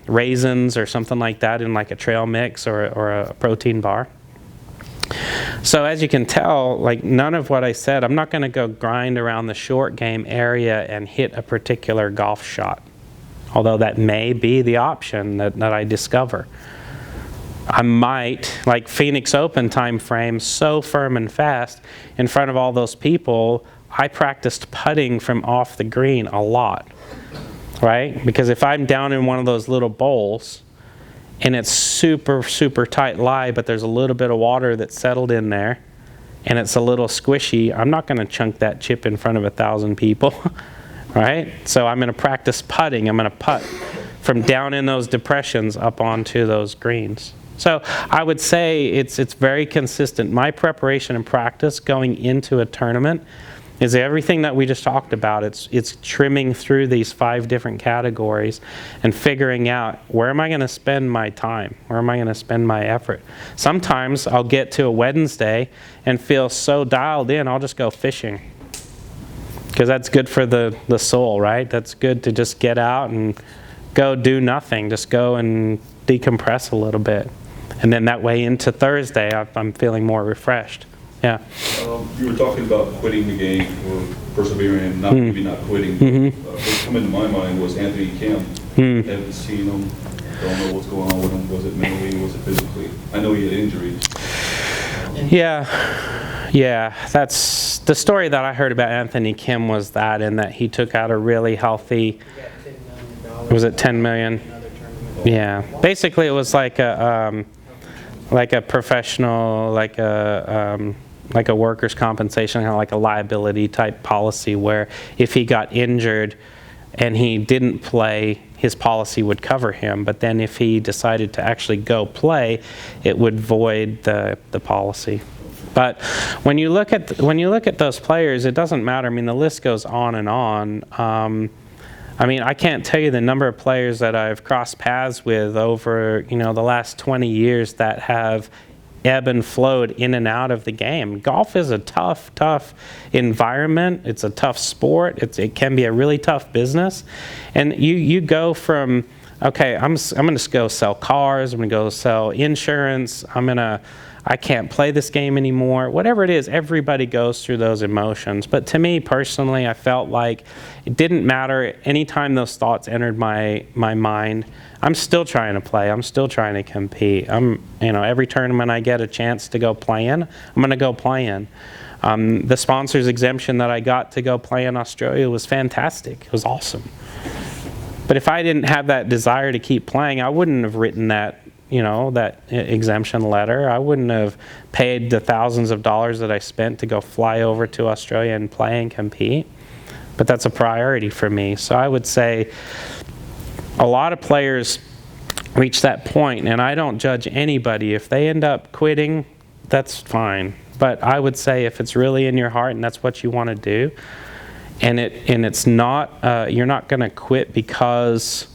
raisins or something like that in like a trail mix or a protein bar. So as you can tell, like none of what I said, I'm not going to go grind around the short game area and hit a particular golf shot. Although that may be the option that I discover. I might, like Phoenix Open time frame, so firm and fast in front of all those people, I practiced putting from off the green a lot. Right? Because if I'm down in one of those little bowls and it's super, super tight lie, but there's a little bit of water that's settled in there and it's a little squishy, I'm not going to chunk that chip in front of 1,000 people. Right? So I'm going to practice putting. I'm going to putt from down in those depressions up onto those greens. So I would say it's very consistent. My preparation and practice going into a tournament is everything that we just talked about. It's trimming through these 5 different categories and figuring out where am I going to spend my time? Where am I going to spend my effort? Sometimes I'll get to a Wednesday and feel so dialed in, I'll just go fishing. Because that's good for the soul, right? That's good to just get out and go do nothing. Just go and decompress a little bit. And then that way into Thursday, I'm feeling more refreshed. Yeah. You were talking about quitting the game or persevering and maybe not quitting. What came into my mind was Anthony Kim. Haven't seen him. don't know what's going on with him. Was it mentally? Was it physically? I know he had injuries. Yeah, that's the story that I heard about Anthony Kim, was that, in that he took out a really healthy, was it 10 million? Yeah, basically it was like a professional, like a workers' compensation, kind of like a liability type policy, where if he got injured and he didn't play, his policy would cover him, but then if he decided to actually go play, it would void the policy. But when you look at those players, it doesn't matter. I mean, the list goes on and on. I mean, I can't tell you the number of players that I've crossed paths with over, the last 20 years that have ebb and flowed in and out of the game. Golf is a tough environment. It's a tough sport. It can be a really tough business. And you go from, okay, I'm going to go sell cars, I'm going to go sell insurance, I can't play this game anymore. Whatever it is, everybody goes through those emotions. But to me personally, I felt like it didn't matter. Anytime those thoughts entered my mind, I'm still trying to play. I'm still trying to compete. Every tournament I get a chance to go play in, I'm going to go play in. The sponsors exemption that I got to go play in Australia was fantastic. It was awesome. But if I didn't have that desire to keep playing, I wouldn't have written that exemption letter. I wouldn't have paid the thousands of dollars that I spent to go fly over to Australia and play and compete. But that's a priority for me. So I would say a lot of players reach that point, and I don't judge anybody. If they end up quitting, that's fine. But I would say if it's really in your heart and that's what you want to do, and it's not, you're not going to quit because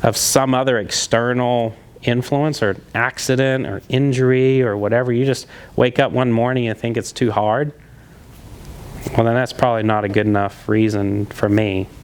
of some other external influence or accident or injury or whatever, you just wake up one morning and think it's too hard, well then that's probably not a good enough reason for me.